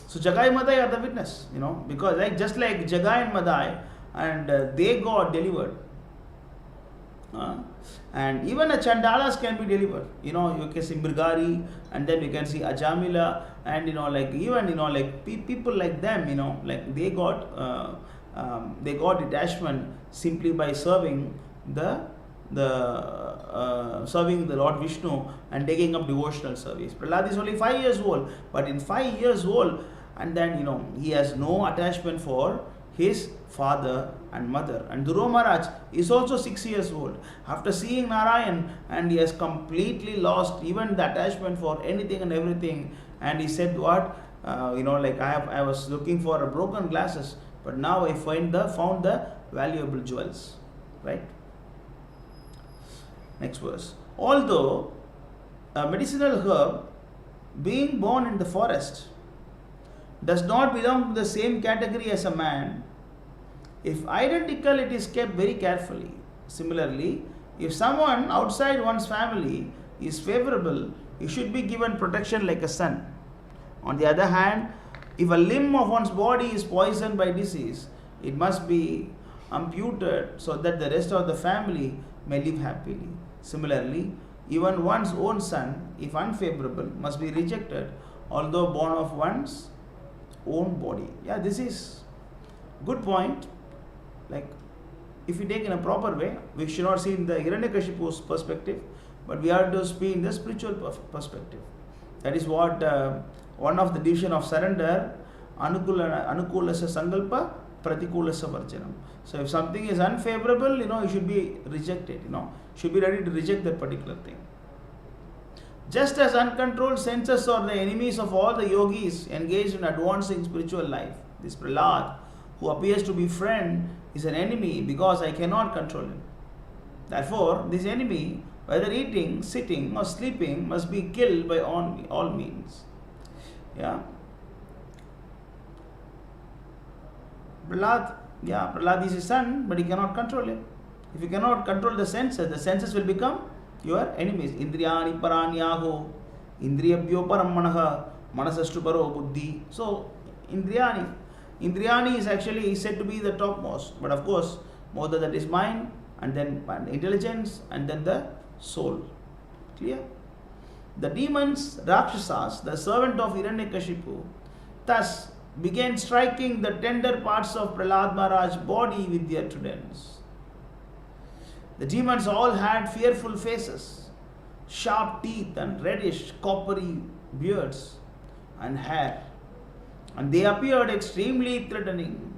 A: So Jagai and Madai are the witness. Because just like Jagai and Madai, and they got delivered. And even a Chandalas can be delivered. You can see Mrigari, and then you can see Ajamila, and people like them. They got detachment simply by serving serving the Lord Vishnu and taking up devotional service. Prahlad is only 5 years old, but in 5 years old, and then he has no attachment for his father and mother. And Dhruva Maharaj is also 6 years old. After seeing Narayan, and he has completely lost even the attachment for anything and everything. And he said, what? I was looking for broken glasses, but now I found the valuable jewels. Right? Next verse. Although a medicinal herb, being born in the forest, does not belong to the same category as a man, if identical, it is kept very carefully. Similarly, if someone outside one's family is favorable, he should be given protection like a son. On the other hand, if a limb of one's body is poisoned by disease, it must be amputated so that the rest of the family may live happily. Similarly, even one's own son, if unfavorable, must be rejected, although born of one's own body. Yeah, this is good point. Like, if we take in a proper way, we should not see in the Hiranyakashipu's perspective, but we have to see in the spiritual perspective. That is what one of the division of surrender, anukulasa sankalpa, pratikulasa varjanam. So if something is unfavorable, you should be rejected, should be ready to reject that particular thing. Just as uncontrolled senses are the enemies of all the yogis engaged in advancing spiritual life, this Prahlad, who appears to be friend, is an enemy because I cannot control him. Therefore, this enemy, whether eating, sitting or sleeping, must be killed by all means. Yeah. Prahlad is his son, but he cannot control him. If you cannot control the senses will become your enemies. Indriyani paranyaho, indriyabhyo param manaha, manasastu paro buddhi. So, Indriyani is actually said to be the topmost, but of course, more than that is mind, and then intelligence, and then the soul. Clear? The demons, Rakshasas, the servant of Hiranyakashipu, thus began striking the tender parts of Prahlad Maharaj's body with their tridents. The demons all had fearful faces, sharp teeth, and reddish, coppery beards and hair. And they appeared extremely threatening,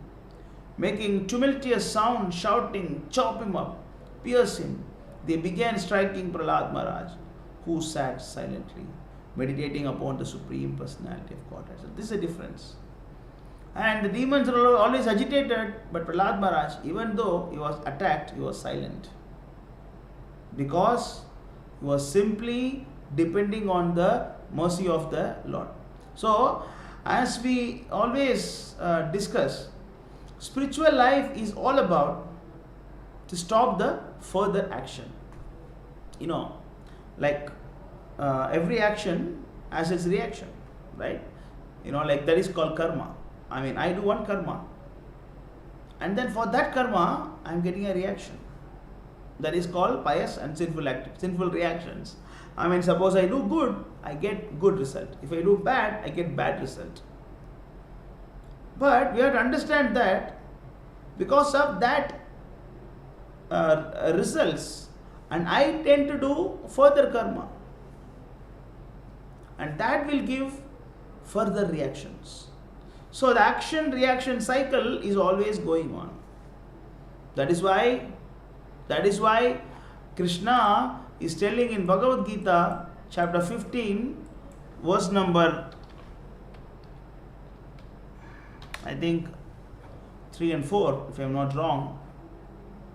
A: making tumultuous sound, shouting, chop him up, pierce him. They began striking Prahlad Maharaj, who sat silently, meditating upon the Supreme Personality of Godhead. So this is a difference. And the demons are always agitated, but Prahlad Maharaj, even though he was attacked, he was silent. Because he was simply depending on the mercy of the Lord. So, as we always discuss, spiritual life is all about to stop the further action. Every action has its reaction, right? That is called karma. I do one karma, and then for that karma, I am getting a reaction. That is called pious and sinful reactions. Suppose I do good, I get good result. If I do bad, I get bad result. But we have to understand that because of that results, and I tend to do further karma. And that will give further reactions. So the action-reaction cycle is always going on. That is why Krishna is telling in Bhagavad Gita, chapter 15, verse number, I think 3 and 4, if I am not wrong.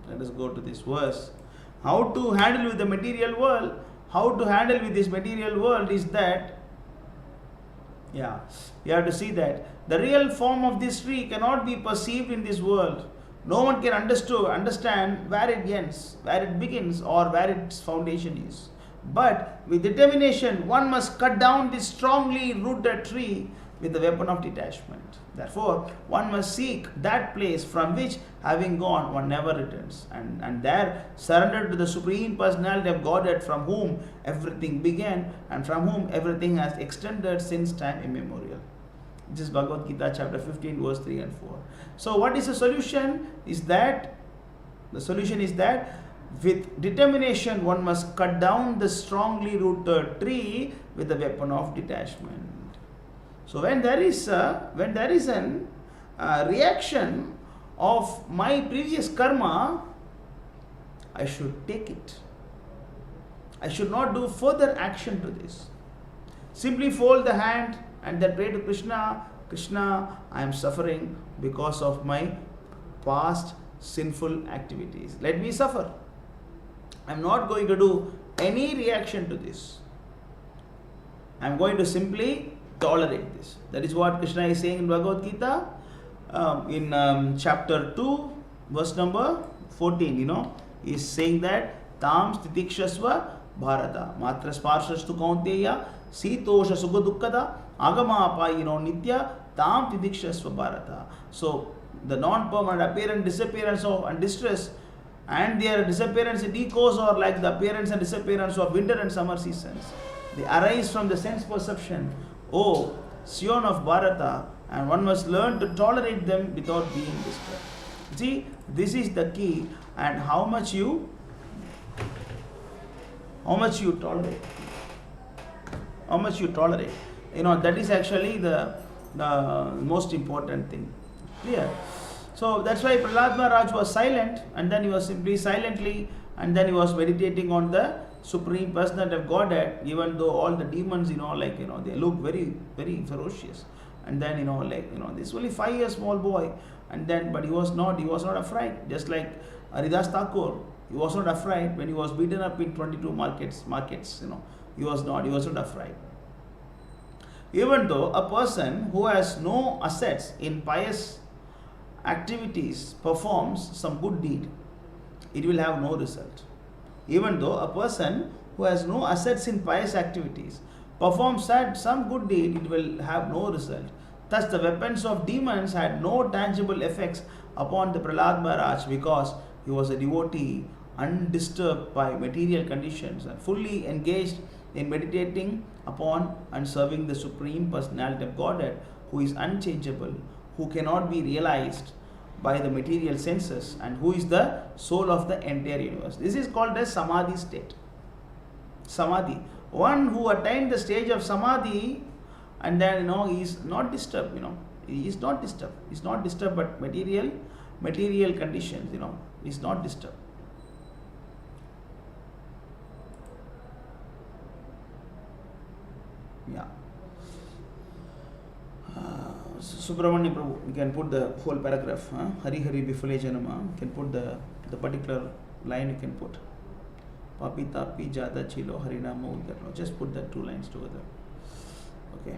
A: Let us go to this verse. How to handle with the material world? How to handle with this material world is that, you have to see that the real form of this tree cannot be perceived in this world. No one can understand where it ends, where it begins, or where its foundation is. But with determination, one must cut down this strongly rooted tree with the weapon of detachment. Therefore, one must seek that place from which, having gone, one never returns, and there surrender to the Supreme Personality of Godhead, from whom everything began and from whom everything has extended since time immemorial. This is Bhagavad Gita chapter 15, verse 3 and 4. So what is the solution? The solution is that with determination one must cut down the strongly rooted tree with the weapon of detachment. So when there is an reaction of my previous karma, I should take it. I should not do further action to this. Simply fold the hand and then pray to Krishna. Krishna, I am suffering because of my past sinful activities. Let me suffer. I am not going to do any reaction to this. I am going to simply tolerate this. That is what Krishna is saying in Bhagavad Gita in chapter 2, verse number 14. He is saying that Tam Stitikshasva Bharata Matra Sparshashtu Kaunteya Sitosha Sukha Dukkada Agama Apayino Nitya Tam Tidikshasva Bharata. So the non-permanent appearance, disappearance of and distress, and their disappearance and decoys are like the appearance and disappearance of winter and summer seasons. They arise from the sense perception, O Sion of Bharata, and one must learn to tolerate them without being disturbed. See, this is the key, and how much you tolerate. How much you tolerate. That is actually the most important thing. Clear? So that's why Prahlad Maharaj was silent, and then he was simply silently, and then he was meditating on the Supreme Personality of Godhead, even though all the demons, they look very, very ferocious. And then, this only 5 years small boy, and then, but he was not afraid. Just like Haridas Thakur, he was not afraid when he was beaten up in 22 markets, he was not afraid. Even though a person who has no assets in pious activities performs some good deed, it will have no result. Even though a person who has no assets in pious activities performs some good deed, it will have no result. Thus the weapons of demons had no tangible effects upon the Prahlad Maharaj, because he was a devotee undisturbed by material conditions and fully engaged in meditating upon and serving the Supreme Personality of Godhead, who is unchangeable, who cannot be realized by the material senses, and who is the soul of the entire universe. This is called as Samadhi state. Samadhi. One who attained the stage of Samadhi, and then he is not disturbed. He is not disturbed. He is not disturbed, but material conditions. He is not disturbed. Yeah. Subramanya Prabhu, we can put the whole paragraph. Hari Hari Bifale Janama. You can put the particular line. You can put Papi Tapi Jada Chilo Harinama Udarno. Just put the 2 lines together. Okay.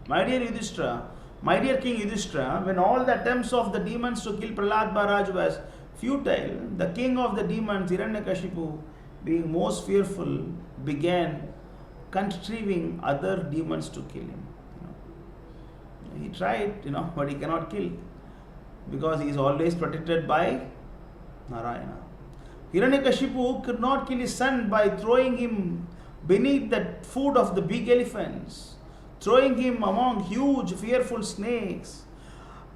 A: My dear Yudhishthira, my dear King Yudhishthira, when all the attempts of the demons to kill Prahlad Maharaj was futile, the king of the demons, Hiranyakashipu, being most fearful, began contriving other demons to kill him. He tried, but he cannot kill, because he is always protected by Narayana. Hiranyakashipu could not kill his son by throwing him beneath the foot of the big elephants, throwing him among huge fearful snakes,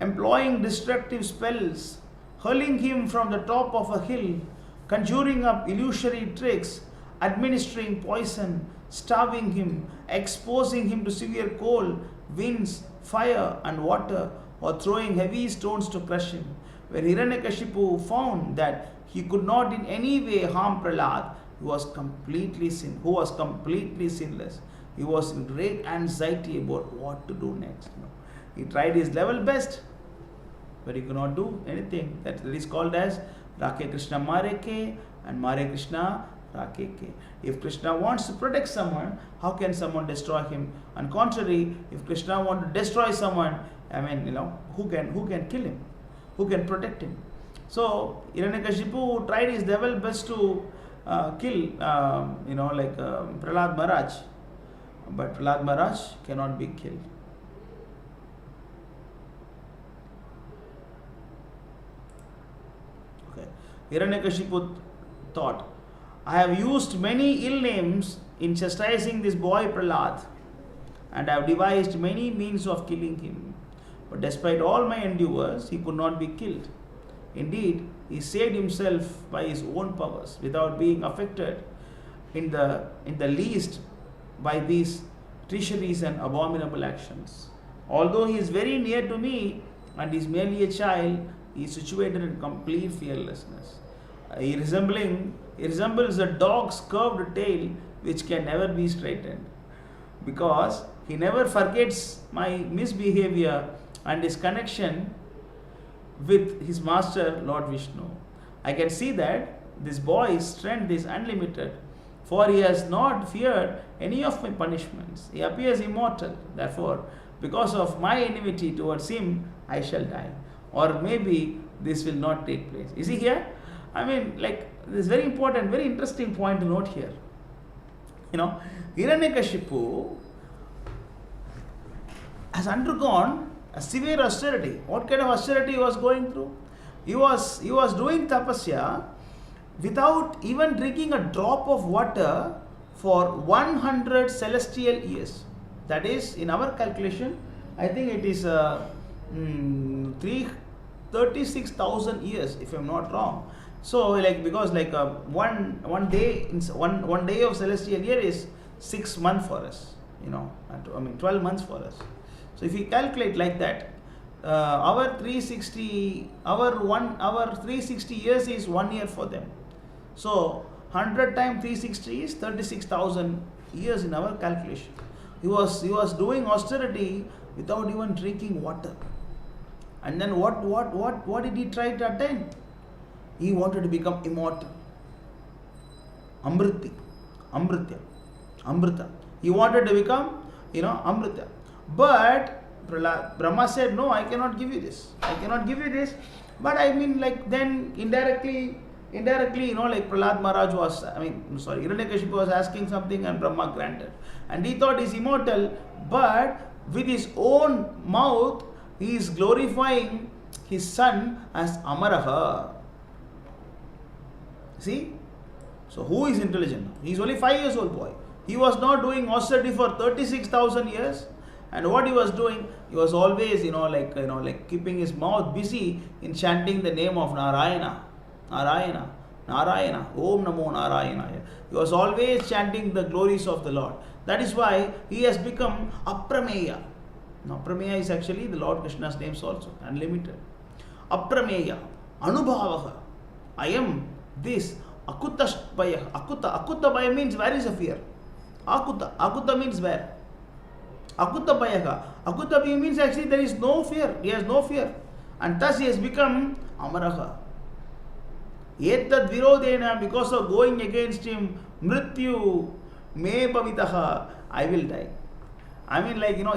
A: employing destructive spells, hurling him from the top of a hill, conjuring up illusory tricks, administering poison, starving him, exposing him to severe cold, winds, fire, and water, or throwing heavy stones to crush him. When Hiranyakashipu found that he could not in any way harm Prahlad, who was completely sinless, he was in great anxiety about what to do next. He tried his level best, but he could not do anything. That is called as Rake Krishna Mareke and Mare Krishna Rakeke. If Krishna wants to protect someone, how can someone destroy him? On contrary, if Krishna wants to destroy someone, who can kill him? Who can protect him? So Hiranyakashipu tried his level best to kill Prahlad Maharaj, but Prahlad Maharaj cannot be killed. Okay. Hiranyakashipu thought, I have used many ill names in chastising this boy Prahlad, and I have devised many means of killing him. But despite all my endeavors, he could not be killed. Indeed, he saved himself by his own powers without being affected in the least by these treacheries and abominable actions. Although he is very near to me and is merely a child, he is situated in complete fearlessness. He resembles a dog's curved tail which can never be straightened, because he never forgets my misbehavior and his connection with his master Lord Vishnu. I can see that this boy's strength is unlimited, for he has not feared any of my punishments. He appears immortal. Therefore, because of my enmity towards him, I shall die. Or maybe this will not take place. You see here? This is very important, very interesting point to note here. Hiranyakashipu has undergone a severe austerity. What kind of austerity he was going through? He was doing tapasya without even drinking a drop of water for 100 celestial years. That is, in our calculation, I think it is 36,000 years, if I am not wrong. So, because one day of celestial year is 6 months for us, 12 months for us. So, if we calculate like that, our 360 years is 1 year for them. So 100 times 360 is 36,000 years in our calculation. He was doing austerity without even drinking water. And then what did he try to attain? He wanted to become immortal. Amrita. He wanted to become, Amrita. But Brahma said, no, I cannot give you this. But then indirectly, Prahlad Maharaj was, Hiranyakashipu was asking something and Brahma granted. And he thought he's immortal, but with his own mouth, he is glorifying his son as Amaraha. See? So who is intelligent now? He is only 5 years old boy. He was not doing austerity for 36,000 years. And what he was doing, he was always, keeping his mouth busy in chanting the name of Narayana. Narayana, Om Namo Narayana. He was always chanting the glories of the Lord. That is why he has become Aprameya. Now, Aprameya is actually the Lord Krishna's names also, unlimited. Aprameya, Anubhavaha. I am this. Akutashbhaya. Akutabhaya means where is a fear? Akuta means where? Akutabhaya. Akutabhaya means actually there is no fear. He has no fear. And thus he has become Amaraha. Etad virodena, because of going against him, Mrityu me bhavitaha, I will die.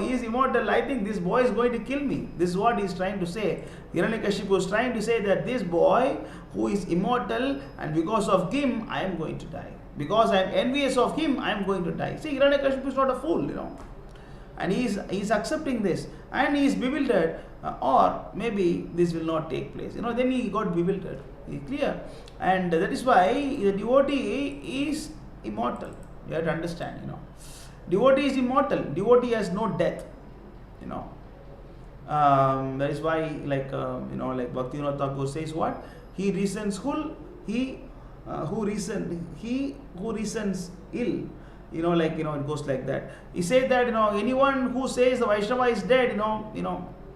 A: He is immortal. I think this boy is going to kill me. This is what he is trying to say. Hiranyakashipu is trying to say that this boy who is immortal, and because of him, I am going to die. Because I am envious of him, I am going to die. See, Hiranyakashipu is not a fool, And he is accepting this. And he is bewildered. Or maybe this will not take place. Then he got bewildered. Is clear? And that is why the devotee is immortal. You have to understand, Devotee is immortal. Devotee has no death. That is why, like like Bhaktivinoda Thakur says, what he reasons he who reasons ill. It goes like that. He said that anyone who says the Vaishnava is dead,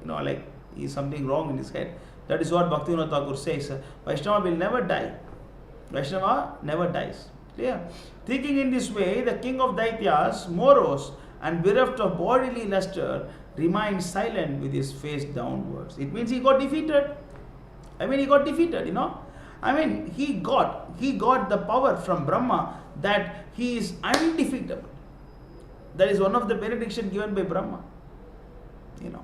A: like is something wrong in his head. That is what Bhaktivinoda Thakur says. Vaishnava will never die. Vaishnava never dies. Clear? Thinking in this way, the king of Daityas, morose and bereft of bodily luster, remained silent with his face downwards. It means he got defeated. He got defeated, he got the power from Brahma that he is undefeatable. That is one of the benediction given by Brahma. You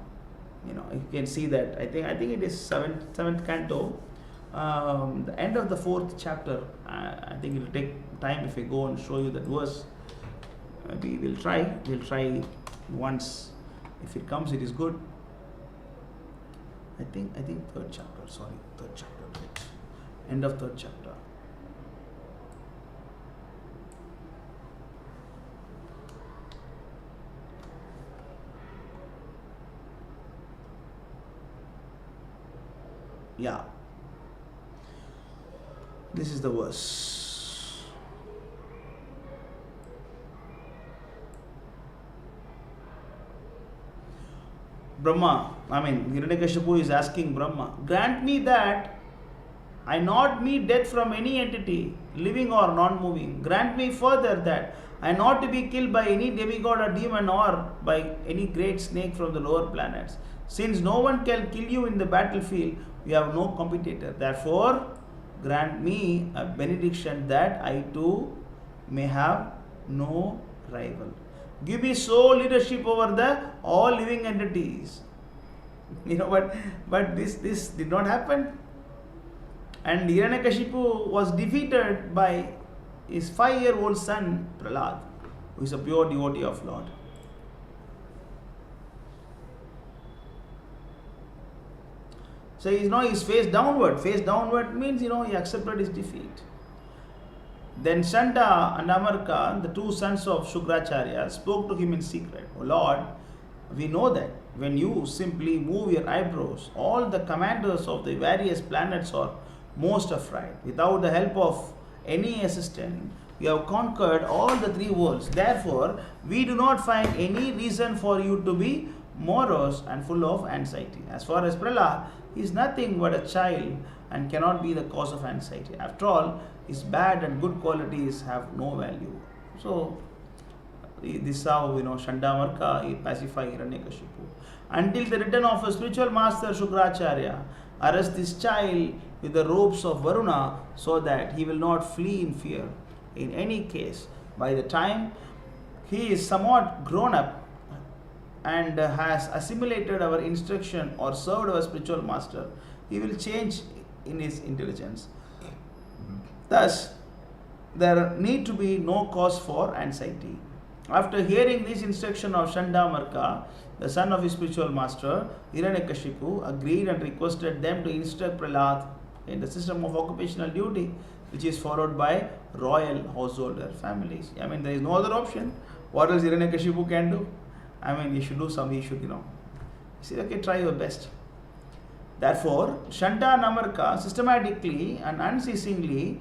A: can see that. I think it is seventh canto, the end of the 4th chapter. I think it will take time if I go and show you that verse. Maybe we'll try once. If it comes, it is good. I think 3rd chapter. Sorry, 3rd chapter. Right. End of 3rd chapter. Yeah. This is the verse. Brahma, Hiranyakashipu is asking Brahma, grant me that I not meet death from any entity, living or non-moving. Grant me further that I not to be killed by any demigod or demon or by any great snake from the lower planets. Since no one can kill you in the battlefield, you have no competitor. Therefore, grant me a benediction that I too may have no rival. Give me sole leadership over the all living entities. But this did not happen. And Hiranyakashipu was defeated by his 5-year-old son Prahlad, who is a pure devotee of Lord. So he's face downward. Face downward means he accepted his defeat. Then Shanta and Amarka, the 2 sons of Shukracharya, spoke to him in secret. O Lord, we know that when you simply move your eyebrows, all the commanders of the various planets are most afraid. Without the help of any assistant, you have conquered all the 3 worlds. Therefore, we do not find any reason for you to be morose and full of anxiety. As far as Prahlad, he is nothing but a child and cannot be the cause of anxiety. After all, his bad and good qualities have no value. So, this is how Shandamarka he pacified Hiranyakashipu. Until the return of a spiritual master Shukracharya, arrest this child with the ropes of Varuna so that he will not flee in fear. In any case, by the time he is somewhat grown up and has assimilated our instruction or served our spiritual master, he will change in his intelligence. Thus, there need to be no cause for anxiety. After hearing this instruction of Shandamarka, the son of his spiritual master, Hiranyakashipu agreed and requested them to instruct Prahlad in the system of occupational duty, which is followed by royal householder families. There is no other option. What else Hiranyakashipu can do? He should do some, he should, say, okay, try your best. Therefore, Shanta and Amarka systematically and unceasingly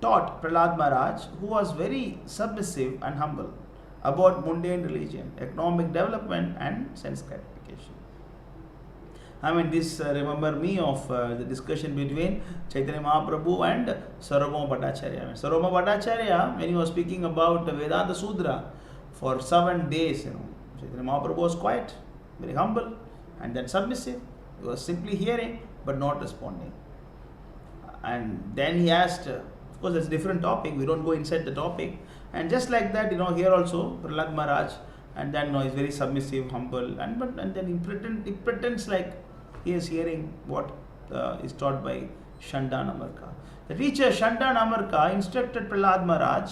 A: taught Prahlad Maharaj, who was very submissive and humble, about mundane religion, economic development and sense gratification. This remember me of the discussion between Chaitanya Mahaprabhu and Sarvabhauma Bhattacharya. Sarvabhauma Bhattacharya, when he was speaking about Vedanta Sudra for 7 days, Chaitanya Mahaprabhu was quiet, very humble and then submissive. He was simply hearing but not responding. And then he asked, of course that's a different topic, we don't go inside the topic. And just like that, here also, Prahlad Maharaj, and then he's very submissive, humble, and then he pretends like he is hearing what is taught by Shanta and Amarka. The teacher Shanta and Amarka instructed Prahlad Maharaj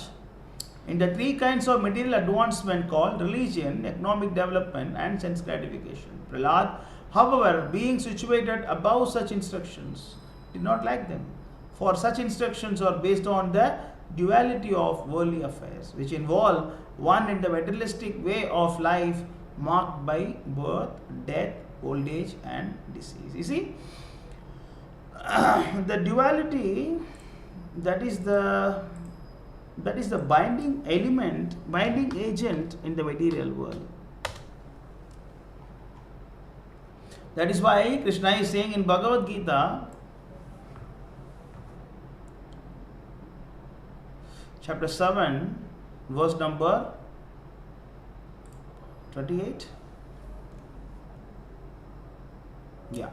A: in the 3 kinds of material advancement called religion, economic development and sense gratification. Prahlad, however, being situated above such instructions, did not like them. For such instructions are based on the duality of worldly affairs, which involve one in the materialistic way of life marked by birth, death, old age and disease. You see, the duality, that is the binding element, binding agent in the material world. That is why Krishna is saying in Bhagavad Gita, chapter 7, verse number 28. Yeah.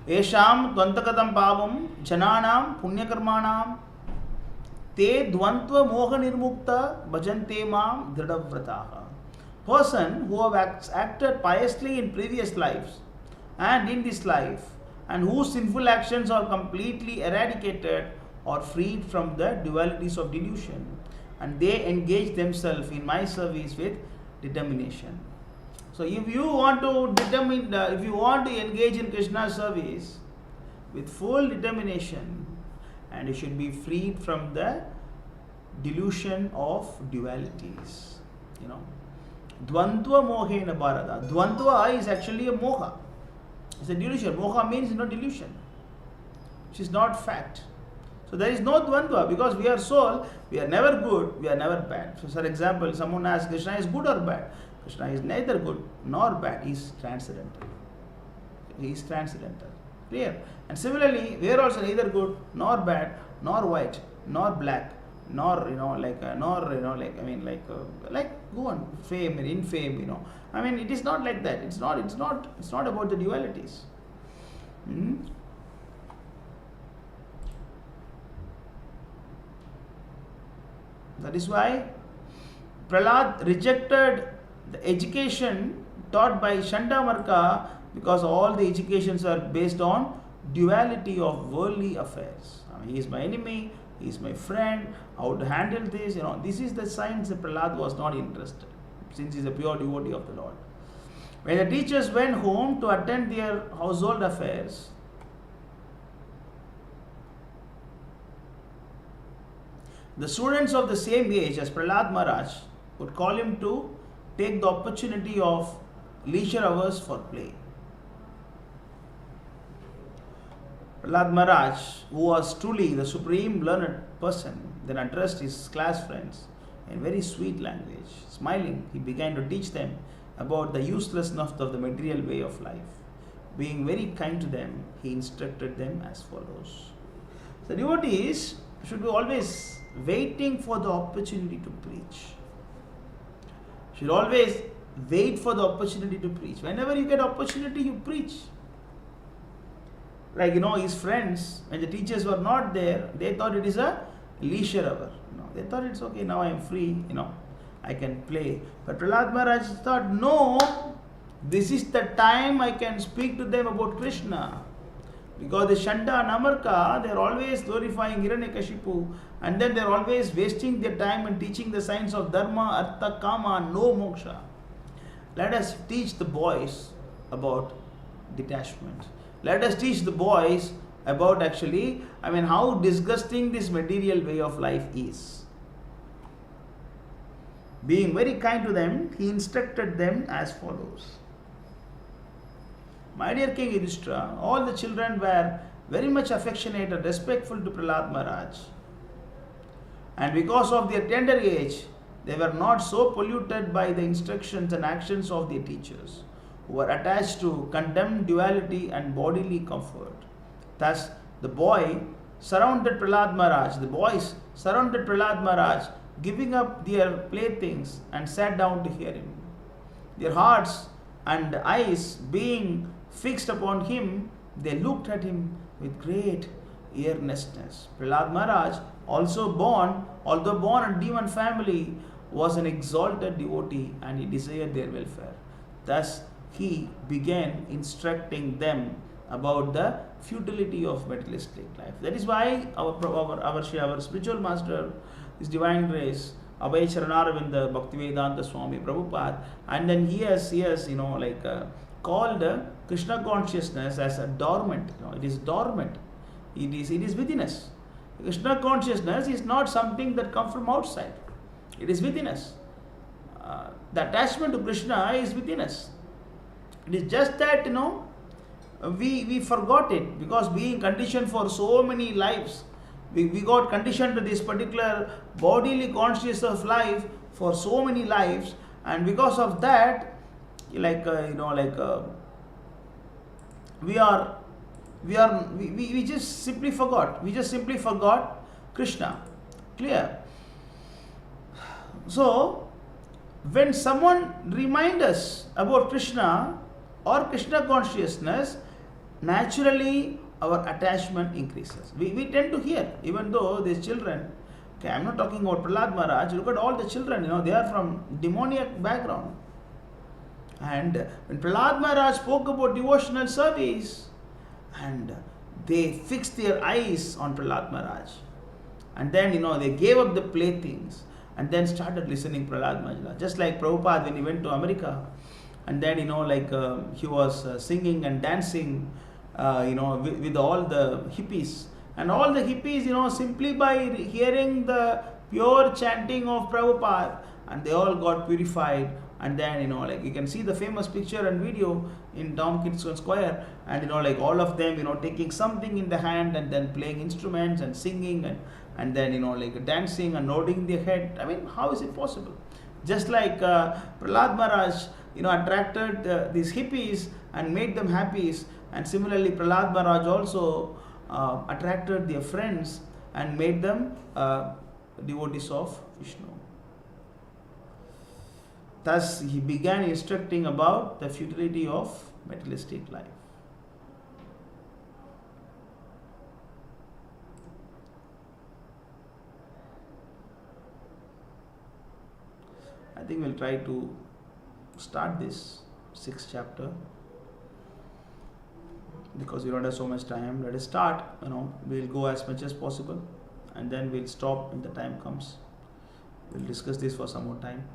A: Esham dvantakatam pavam jananam punyakarmanam te dvantva moha nirmukta bhajante mam dridhavrataha. Person who have acted piously in previous lives and in this life, and whose sinful actions are completely eradicated or freed from the dualities of delusion, and they engage themselves in my service with determination. So if you want to engage in Krishna's service with full determination, and you should be freed from the delusion of dualities. Dvantva mohena bharata. Dvantva is actually a moha. It's a delusion. Moha means delusion, which is not fact. So there is no dvandva, because we are soul, we are never good, we are never bad. So for example, someone asks, Krishna is good or bad? Krishna is neither good nor bad. He is transcendental. He is transcendental. Clear? And similarly, we are also neither good nor bad, nor white, nor black, nor go on, fame and infame. It is not like that. It's not about the dualities. That is why Prahlad rejected the education taught by Chandamarka, because all the educations are based on duality of worldly affairs. He is my enemy, he is my friend, how to handle this. This is the science that Prahlad was not interested, since he is a pure devotee of the Lord. When the teachers went home to attend their household affairs, the students of the same age as Prahlad Maharaj would call him to take the opportunity of leisure hours for play. Prahlad Maharaj, who was truly the supreme learned person, then addressed his class friends in very sweet language. Smiling, he began to teach them about the uselessness of the material way of life. Being very kind to them, he instructed them as follows. The devotees should be always waiting for the opportunity to preach. Should always wait for the opportunity to preach. Whenever you get opportunity, you preach. His friends, when the teachers were not there, they thought it is a leisure hour. They thought it's okay, now I am free, I can play. But Prahlad Maharaj thought, no, this is the time I can speak to them about Krishna. Because the Shanda and Amarka, they are always glorifying Hiranyakashipu, and then they are always wasting their time in teaching the science of Dharma, Artha, Kama, no moksha. Let us teach the boys about detachment. Let us teach the boys about how disgusting this material way of life is. Being very kind to them, he instructed them as follows. My dear King Yudhishthira, all the children were very much affectionate and respectful to Prahlad Maharaj. And because of their tender age, they were not so polluted by the instructions and actions of their teachers, who were attached to condemned duality and bodily comfort. Thus, the boys surrounded Prahlad Maharaj, giving up their playthings and sat down to hear him. Their hearts and eyes being fixed upon him, they looked at him with great earnestness. Prahlad Maharaj, although born in demon family, was an exalted devotee, and he desired their welfare. Thus, he began instructing them about the futility of materialistic life. That is why our spiritual master, His Divine Grace, Abhay Charanaravinda Bhaktivedanta Swami Prabhupada, and then he has called Krishna consciousness as a dormant. It is dormant. It is within us. Krishna consciousness is not something that comes from outside. It is within us. the attachment to Krishna is within us. It is just that, we forgot it because being conditioned for so many lives. We got conditioned to this particular bodily consciousness of life for so many lives, and because of that, we just simply forgot. We just simply forgot Krishna. Clear? So, when someone reminds us about Krishna or Krishna consciousness, naturally our attachment increases. We tend to hear, even though these children, okay, I'm not talking about Prahlad Maharaj, look at all the children, they are from demoniac background. And when Prahlad Maharaj spoke about devotional service, and they fixed their eyes on Prahlad Maharaj, and then they gave up the playthings and then started listening Prahlad Maharaj. Just like Prabhupada when he went to America, and then he was singing and dancing with all the hippies, and all the hippies simply by hearing the pure chanting of Prabhupada, and they all got purified. And then you can see the famous picture and video in Tom Kidston Square, and all of them taking something in the hand and then playing instruments and singing and then dancing and nodding their head. I mean, how is it possible? Just like Prahlad Maharaj attracted these hippies and made them happy, and similarly Prahlad Maharaj also attracted their friends and made them devotees of Vishnu. Thus, he began instructing about the futility of materialistic life. I think we'll try to start this 6th chapter because we don't have so much time. Let us start. We'll go as much as possible, and then we'll stop when the time comes. We'll discuss this for some more time.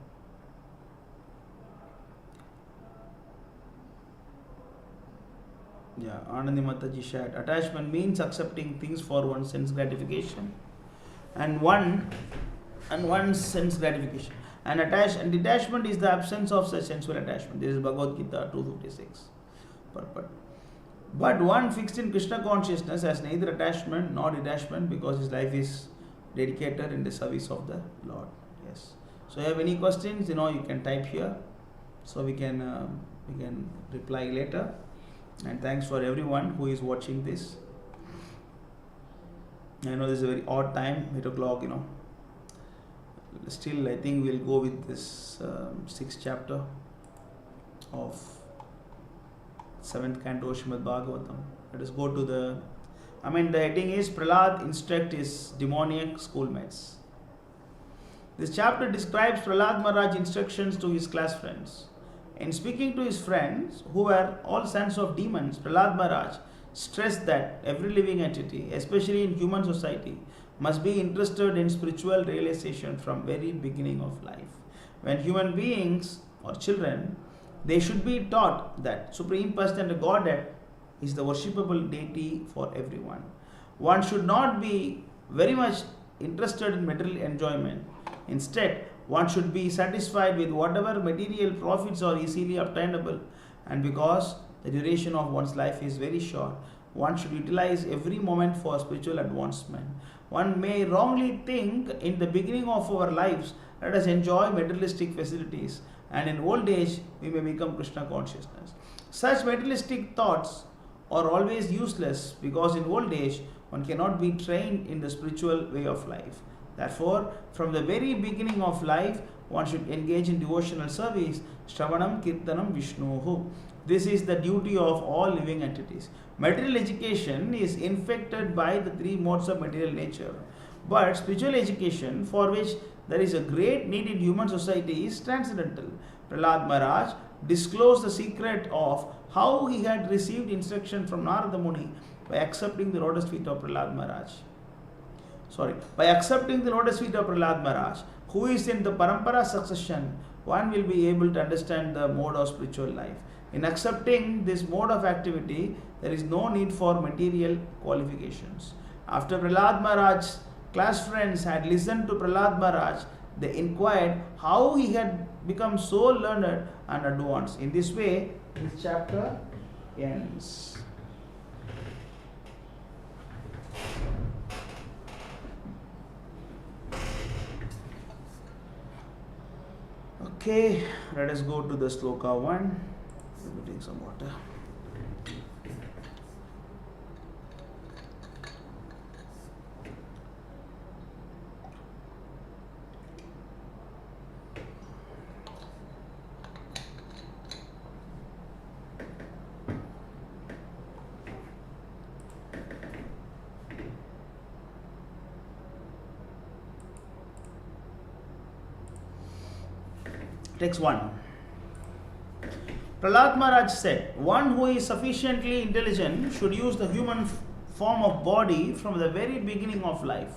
A: Yeah, Anandi Mataji shared. Attachment means accepting things for one's sense gratification, and one's sense gratification. And detachment is the absence of such sensual attachment. This is Bhagavad Gita 256. But one fixed in Krishna consciousness has neither attachment nor detachment because his life is dedicated in the service of the Lord. Yes. So, if you have any questions, you can type here, so we can reply later. And thanks for everyone who is watching this. I know this is a very odd time, 8 o'clock, Still, I think we'll go with this 6th chapter of 7th Canto Śrīmad Bhāgavatam. Let us go to the heading is Prahlad instruct his demoniac schoolmates. This chapter describes Prahlad Maharaj's instructions to his class friends. In speaking to his friends, who were all sons of demons, Prahlad Maharaj stressed that every living entity, especially in human society, must be interested in spiritual realization from very beginning of life. When human beings or children, they should be taught that Supreme Person and the Godhead is the worshipable deity for everyone. One should not be very much interested in material enjoyment. Instead, one should be satisfied with whatever material profits are easily obtainable, and because the duration of one's life is very short, one should utilize every moment for spiritual advancement. One may wrongly think in the beginning of our lives, let us enjoy materialistic facilities, and in old age we may become Krishna consciousness. Such materialistic thoughts are always useless because in old age one cannot be trained in the spiritual way of life. Therefore, from the very beginning of life, one should engage in devotional service, Shravanam Kirtanam Vishnuhu. This is the duty of all living entities. Material education is infected by the 3 modes of material nature. But spiritual education, for which there is a great need in human society, is transcendental. Prahlad Maharaj disclosed the secret of how he had received instruction from Narada Muni by accepting the lotus feet of Prahlad Maharaj. By accepting the lotus feet of Prahlad Maharaj, who is in the parampara succession, one will be able to understand the mode of spiritual life. In accepting this mode of activity, there is no need for material qualifications. After Prahlad Maharaj's class friends had listened to Prahlad Maharaj, they inquired how he had become so learned and advanced. In this way, this chapter ends. Okay, let us go to the sloka 1. Let me take some water. Text 1. Prahlad Maharaj said, one who is sufficiently intelligent should use the human form of body from the very beginning of life.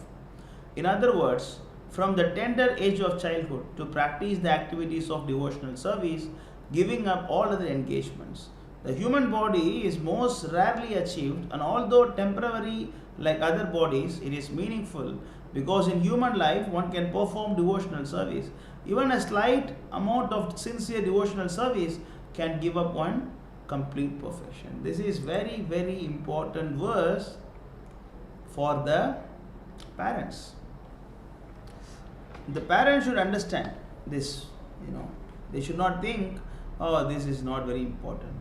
A: In other words, from the tender age of childhood to practice the activities of devotional service, giving up all other engagements. The human body is most rarely achieved, and although temporary like other bodies, it is meaningful because in human life one can perform devotional service. Even a slight amount of sincere devotional service can give up one complete perfection. This is very, very important verse for the parents. The parents should understand this, They should not think, oh, this is not very important.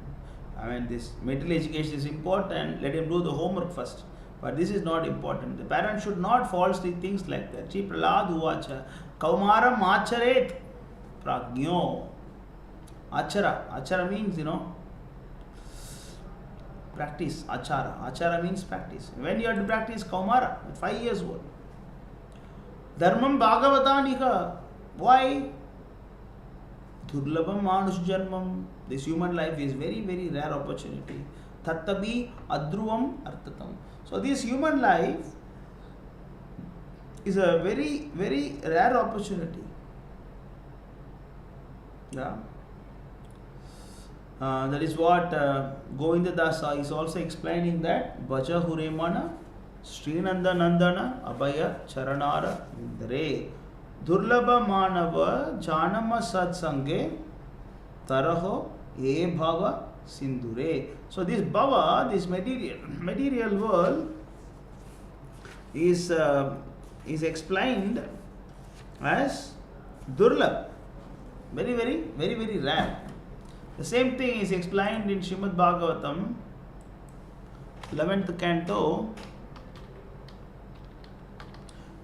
A: This material education is important, let him do the homework first. But this is not important. The parents should not falsely think like that. Sri Prahlad uvacha, kaumaram acharet prajño. Achara means, practice. Achara means practice. When you have to practice kaumara, at 5 years old. Dharmam bhagavatanika. Why? Durlabham manush janmam. This human life is very, very rare opportunity. Tattabi adruvam artatam. So this human life is a very, very rare opportunity. Yeah. That is what Govinda Dasa is also explaining, that Bhaja Huremana Srinanda Nandana Abhaya Charanara Vindare Durlabha Manava Janama Satsange Taraho E Bhava Sindhure. So this Bhava, this material world is explained as Durlabh, very, very, very, very rare. The same thing is explained in Śrīmad Bhāgavatam 11th Canto,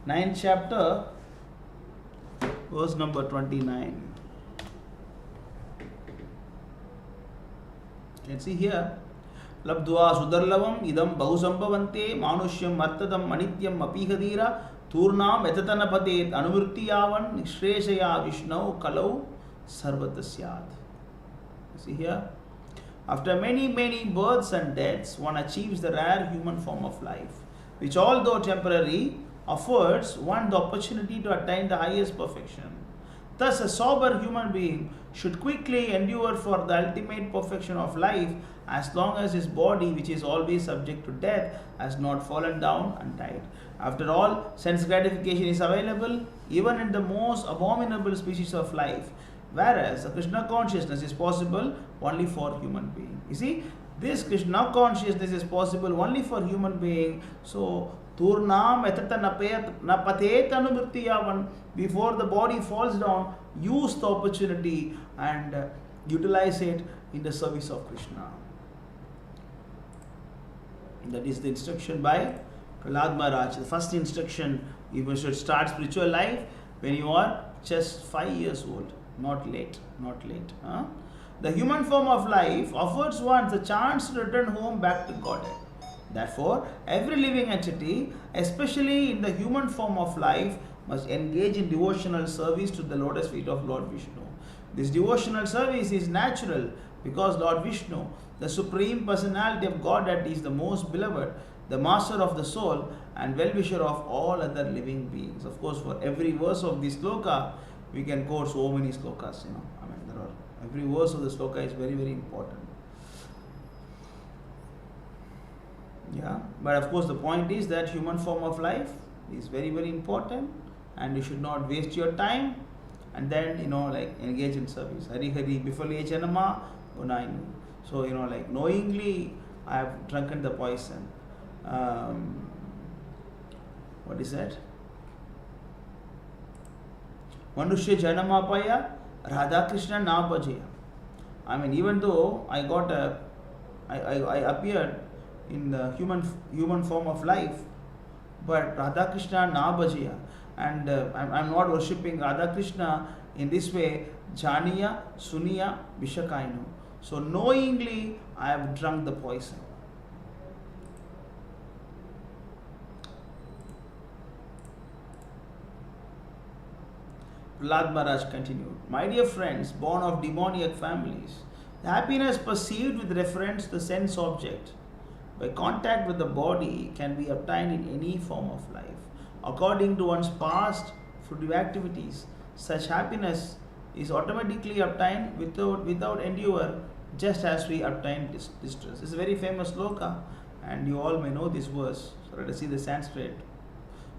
A: 9th chapter, verse number 29. You can see here, Labdva Sudarlavam idam bahusambhavante manushyam martadam manityam apihadira turnam etatanapatet anuvrittiyavan nishreshaya vishnau kalau sarvatasyad. See here, after many, many births and deaths, one achieves the rare human form of life, which although temporary, affords one the opportunity to attain the highest perfection. Thus, a sober human being should quickly endure for the ultimate perfection of life as long as his body, which is always subject to death, has not fallen down and died. After all, sense gratification is available even in the most abominable species of life, whereas the Krishna consciousness is possible only for human being. You see, this Krishna consciousness is possible only for human being. So, Turnam etata napatet anuvrittiyavan, before the body falls down, use the opportunity and utilize it in the service of Krishna. That is the instruction by Prahlad Maharaj. The first instruction, you should start spiritual life when you are just 5 years old. Not late. The human form of life offers one the chance to return home back to Godhead. Therefore, every living entity, especially in the human form of life, must engage in devotional service to the lotus feet of Lord Vishnu. This devotional service is natural because Lord Vishnu, the Supreme Personality of Godhead, is the most beloved, the master of the soul and well-wisher of all other living beings. Of course, for every verse of this sloka, we can quote so many slokas, every verse of the sloka is very, very important. Yeah, but of course the point is that human form of life is very, very important and you should not waste your time and then engage in service. Hari Hari Bifale Janama Unainu. So knowingly I have drunken the poison. What is that? Manushya Janamapaya Radha Krishna na bhajaya. Even though I appeared in the human form of life, but Radha Krishna na bhajaya, and I'm not worshipping Radha Krishna in this way. Janiya Suniya Vishakainu. So knowingly I have drunk the poison. Prahlad Maharaj continued, my dear friends, born of demoniac families, the happiness perceived with reference to the sense object by contact with the body can be obtained in any form of life. According to one's past fruitive activities, such happiness is automatically obtained without endeavor, just as we obtain distress. It's a very famous sloka, and you all may know this verse. So let us see the Sanskrit.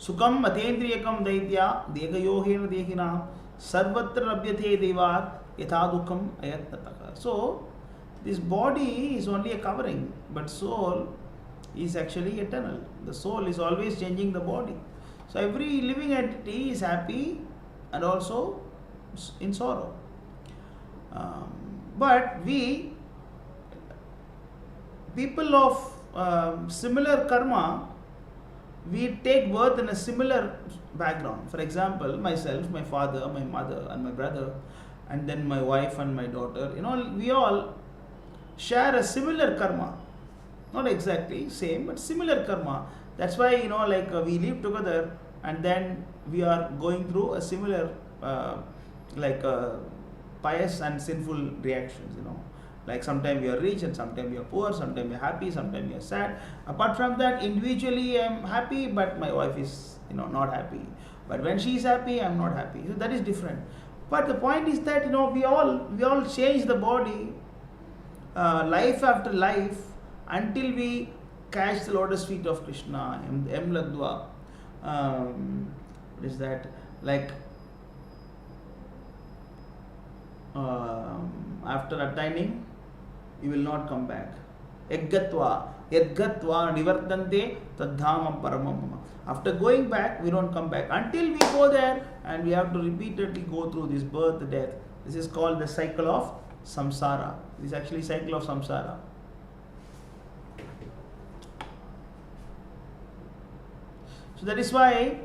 A: Sukham atendriyakam daitya degayohena dehina sarvatra labhyate devar yathadukham ayatnataka. So this body is only a covering, but soul is actually eternal. The soul is always changing the body. So every living entity is happy and also in sorrow. But we, people of similar karma, we take birth in a similar background. For example, myself, my father, my mother and my brother, and then my wife and my daughter, we all share a similar karma. Not exactly same, but similar karma. That's why, we live together, and then we are going through a similar pious and sinful reactions, Like sometimes we are rich and sometimes we are poor, sometimes we are happy, sometimes we are sad. Apart from that, individually I am happy, but my wife is not happy. But when she is happy, I am not happy. So that is different. But the point is that we all change the body life after life until we catch the lotus feet of Krishna. M Ladwa. What is that? After attaining, you will not come back. Yadgatva nivartante tadhamam paramam. After going back, we don't come back until we go there, and we have to repeatedly go through this birth, death. This is called the cycle of samsara. This is actually cycle of samsara. So that is why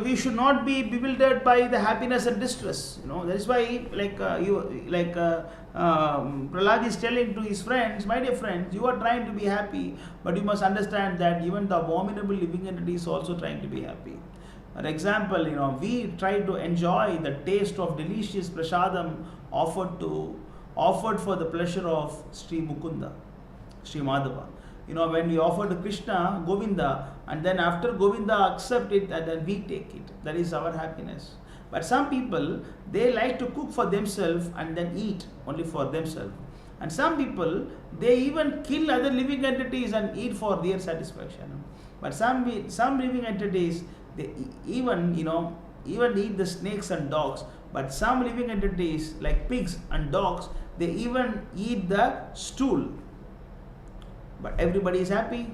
A: we should not be bewildered by the happiness and distress. That is why Prahlad is telling to his friends, my dear friends, you are trying to be happy, but you must understand that even the abominable living entity is also trying to be happy. For example, we try to enjoy the taste of delicious prasadam offered for the pleasure of Sri Mukunda, Sri Madhava. When we offer to Krishna, Govinda, and then after Govinda accept it, and then we take it. That is our happiness. But some people, they like to cook for themselves and then eat only for themselves. And some people, they even kill other living entities and eat for their satisfaction. But some living entities, they even eat the snakes and dogs. But some living entities, like pigs and dogs, they even eat the stool. But everybody is happy.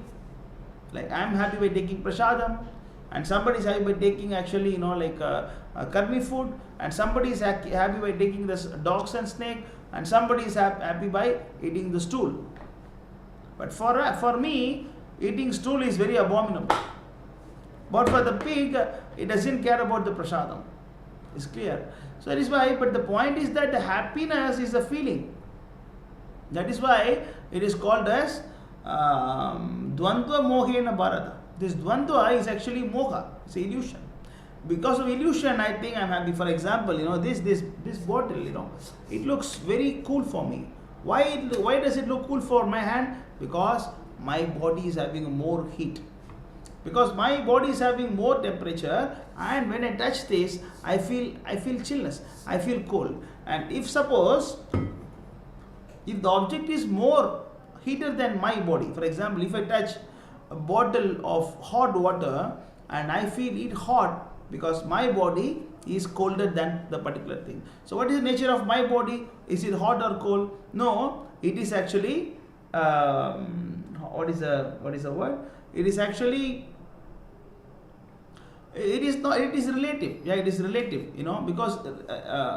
A: Like I am happy by taking prasadam, and somebody is happy by taking actually karmi food, and somebody is happy by taking this dogs and snake, and somebody is happy by eating the stool. But for me, eating stool is very abominable. But for the pig, it doesn't care about the prasadam. It's clear. So that is why. But the point is that the happiness is a feeling. That is why it is called as Dvandva Mohena Bharata. This Dvandva is actually moha, it's an illusion. Because of illusion, I think I'm happy. For example, this bottle, it looks very cool for me. Why does it look cool for my hand? Because my body is having more heat. Because my body is having more temperature, and when I touch this, I feel chillness, I feel cold. And if the object is more heater than my body. For example, if I touch a bottle of hot water and I feel it hot because my body is colder than the particular thing. So what is the nature of my body? Is it hot or cold? No, it is actually what is the word? It is actually, it is not, it is relative. Yeah, it is relative, because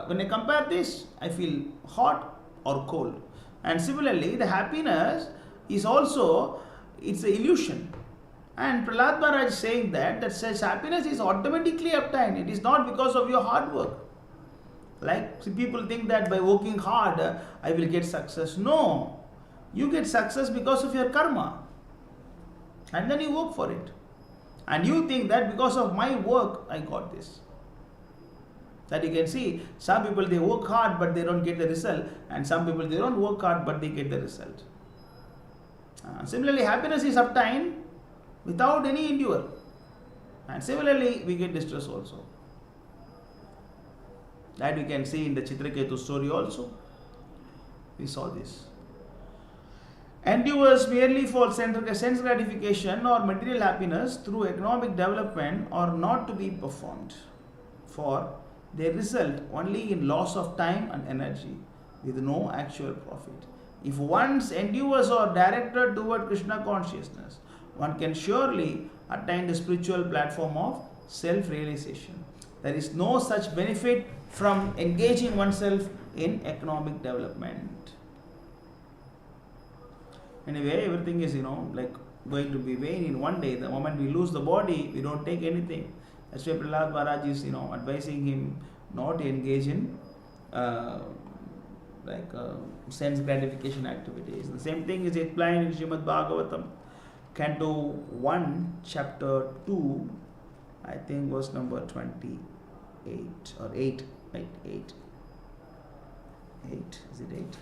A: when I compare this, I feel hot or cold. And similarly, the happiness is also, it's an illusion. And Prahlad Maharaj is saying that says happiness is automatically obtained. It is not because of your hard work. Like people think that by working hard, I will get success. No, you get success because of your karma. And then you work for it. And you think that because of my work, I got this. That you can see, some people they work hard but they don't get the result. And some people they don't work hard but they get the result. Similarly, happiness is obtained without any endure. And similarly, we get distress also. That we can see in the Chitraketu story also. We saw this. Endures merely for sense gratification or material happiness through economic development are not to be performed, for they result only in loss of time and energy with no actual profit. If one's endeavors are directed toward Krishna consciousness, one can surely attain the spiritual platform of self-realization. There is no such benefit from engaging oneself in economic development. Anyway, everything is, like going to be vain in one day. The moment we lose the body, we don't take anything. That's why Prahlad Maharaj is, advising him not to engage in sense gratification activities. The same thing is explained in Śrīmad Bhāgavatam Canto 1, Chapter 2, I think verse number 28 or 8. Right, 8. 8. Is it 8?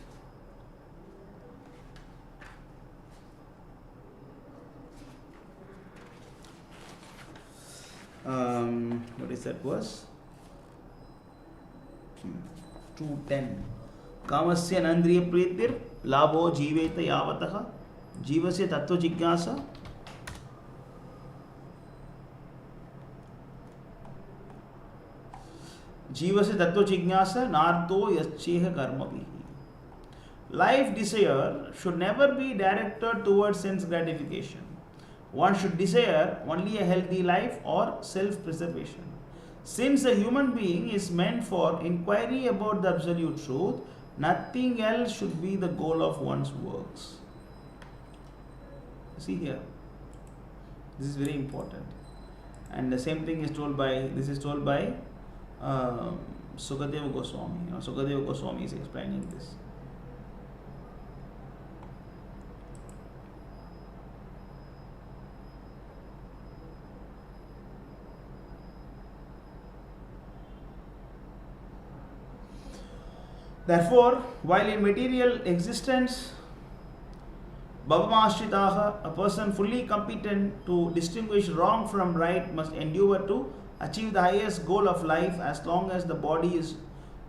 A: What is that verse? 2:10. Kamasya nandriya pritir labho jiveta yavataha जीवस्य तत्व जिज्ञासा नार्तो यच्छेह कर्मभिः. Life desire should never be directed towards sense gratification. One should desire only a healthy life or self-preservation. Since a human being is meant for inquiry about the absolute truth, nothing else should be the goal of one's works. See here, this is very important, and the same thing is told by Sukadeva Goswami. Sukadeva Goswami is explaining this. Therefore, while in material existence, Bhavamāśritaha, a person fully competent to distinguish wrong from right, must endeavor to achieve the highest goal of life as long as the body is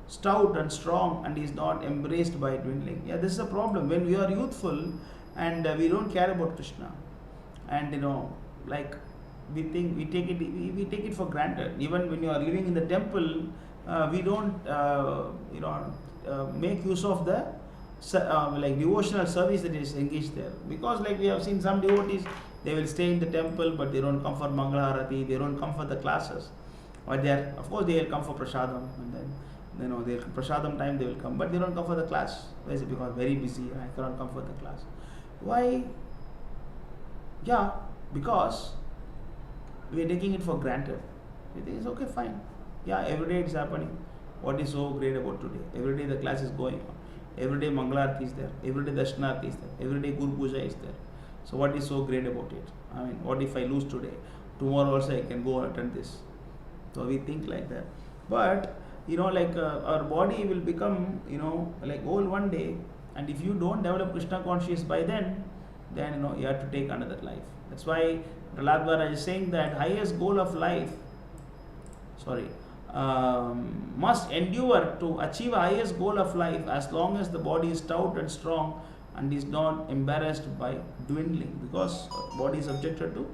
A: stout and strong and is not embraced by dwindling. Yeah, this is a problem. When we are youthful and we don't care about Krishna, and we take it for granted. Even when you are living in the temple, we don't make use of the devotional service that is engaged there, because we have seen some devotees, they will stay in the temple but they don't come for Mangala Harati, they don't come for the classes, but of course they will come for Prasadam, and then they Prasadam time they will come, but they don't come for the class. Why is it? Because very busy, I cannot come for the class. Why? Yeah, because we are taking it for granted. We think it's okay, fine. Yeah, every day it's happening. What is so great about today? Every day the class is going on. Every day Mangalarti is there. Every day Darshanarti is there. Every day Guru Puja is there. So what is so great about it? I mean, what if I lose today? Tomorrow also I can go attend this. So we think like that. But, our body will become, old one day. And if you don't develop Krishna consciousness by then you have to take another life. That's why Prahlad Maharaj is saying that highest goal of life, must endure to achieve the highest goal of life as long as the body is stout and strong and is not embarrassed by dwindling, because body is subjected to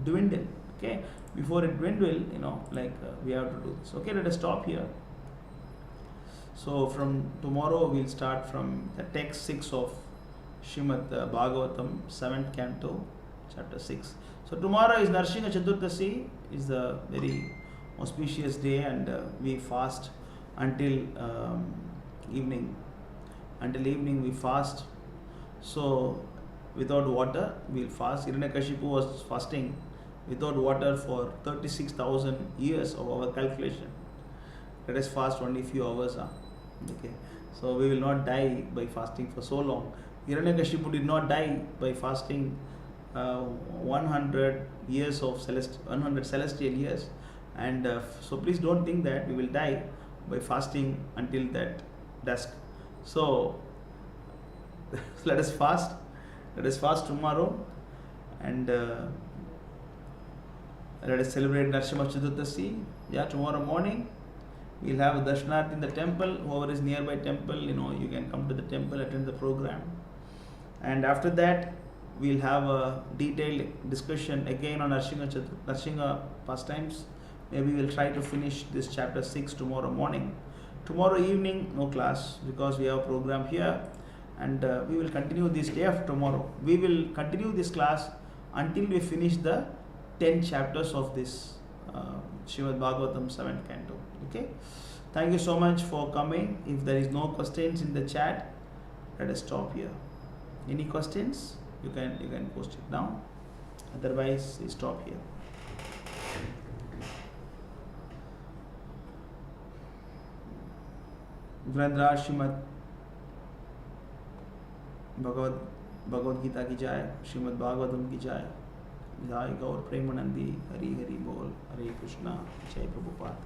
A: dwindle. Okay, before it dwindle, we have to do this. Okay, let us stop here. So from tomorrow we'll start from the text 6 of Śrīmad Bhāgavatam 7th Canto, chapter 6. So tomorrow is Narshimha Chaturdasi, is the very auspicious day, and we fast until evening. Until evening we fast. So without water we'll fast. Hiranyakashipu was fasting without water for 36,000 years of our calculation. Let us fast only few hours. Okay, so we will not die by fasting for so long. Hiranyakashipu did not die by fasting 100 years of 100 celestial years, and so please don't think that we will die by fasting until that dusk. So let us fast. Let us fast tomorrow, and let us celebrate Narshimha Chaturdasi. Yeah, tomorrow morning we'll have a darshanat in the temple. Whoever is nearby temple, you can come to the temple, attend the program. And after that, we'll have a detailed discussion again on Narshimha pastimes. Maybe we'll try to finish this chapter 6 tomorrow morning. Tomorrow evening, no class because we have a program here. And we will continue this day after tomorrow. We will continue this class until we finish the 10 chapters of this Śrīmad Bhāgavatam 7th Canto. Okay. Thank you so much for coming. If there is no questions in the chat, let us stop here. Any questions? You can post it now. Otherwise, we stop here. Śrīmad Bhagavad Gita की जाए, श्रीमद् भागवतम की जाए, जय गौर प्रेमानंदी, हरि हरि बोल, हरे कृष्णा, जय प्रभुपाद।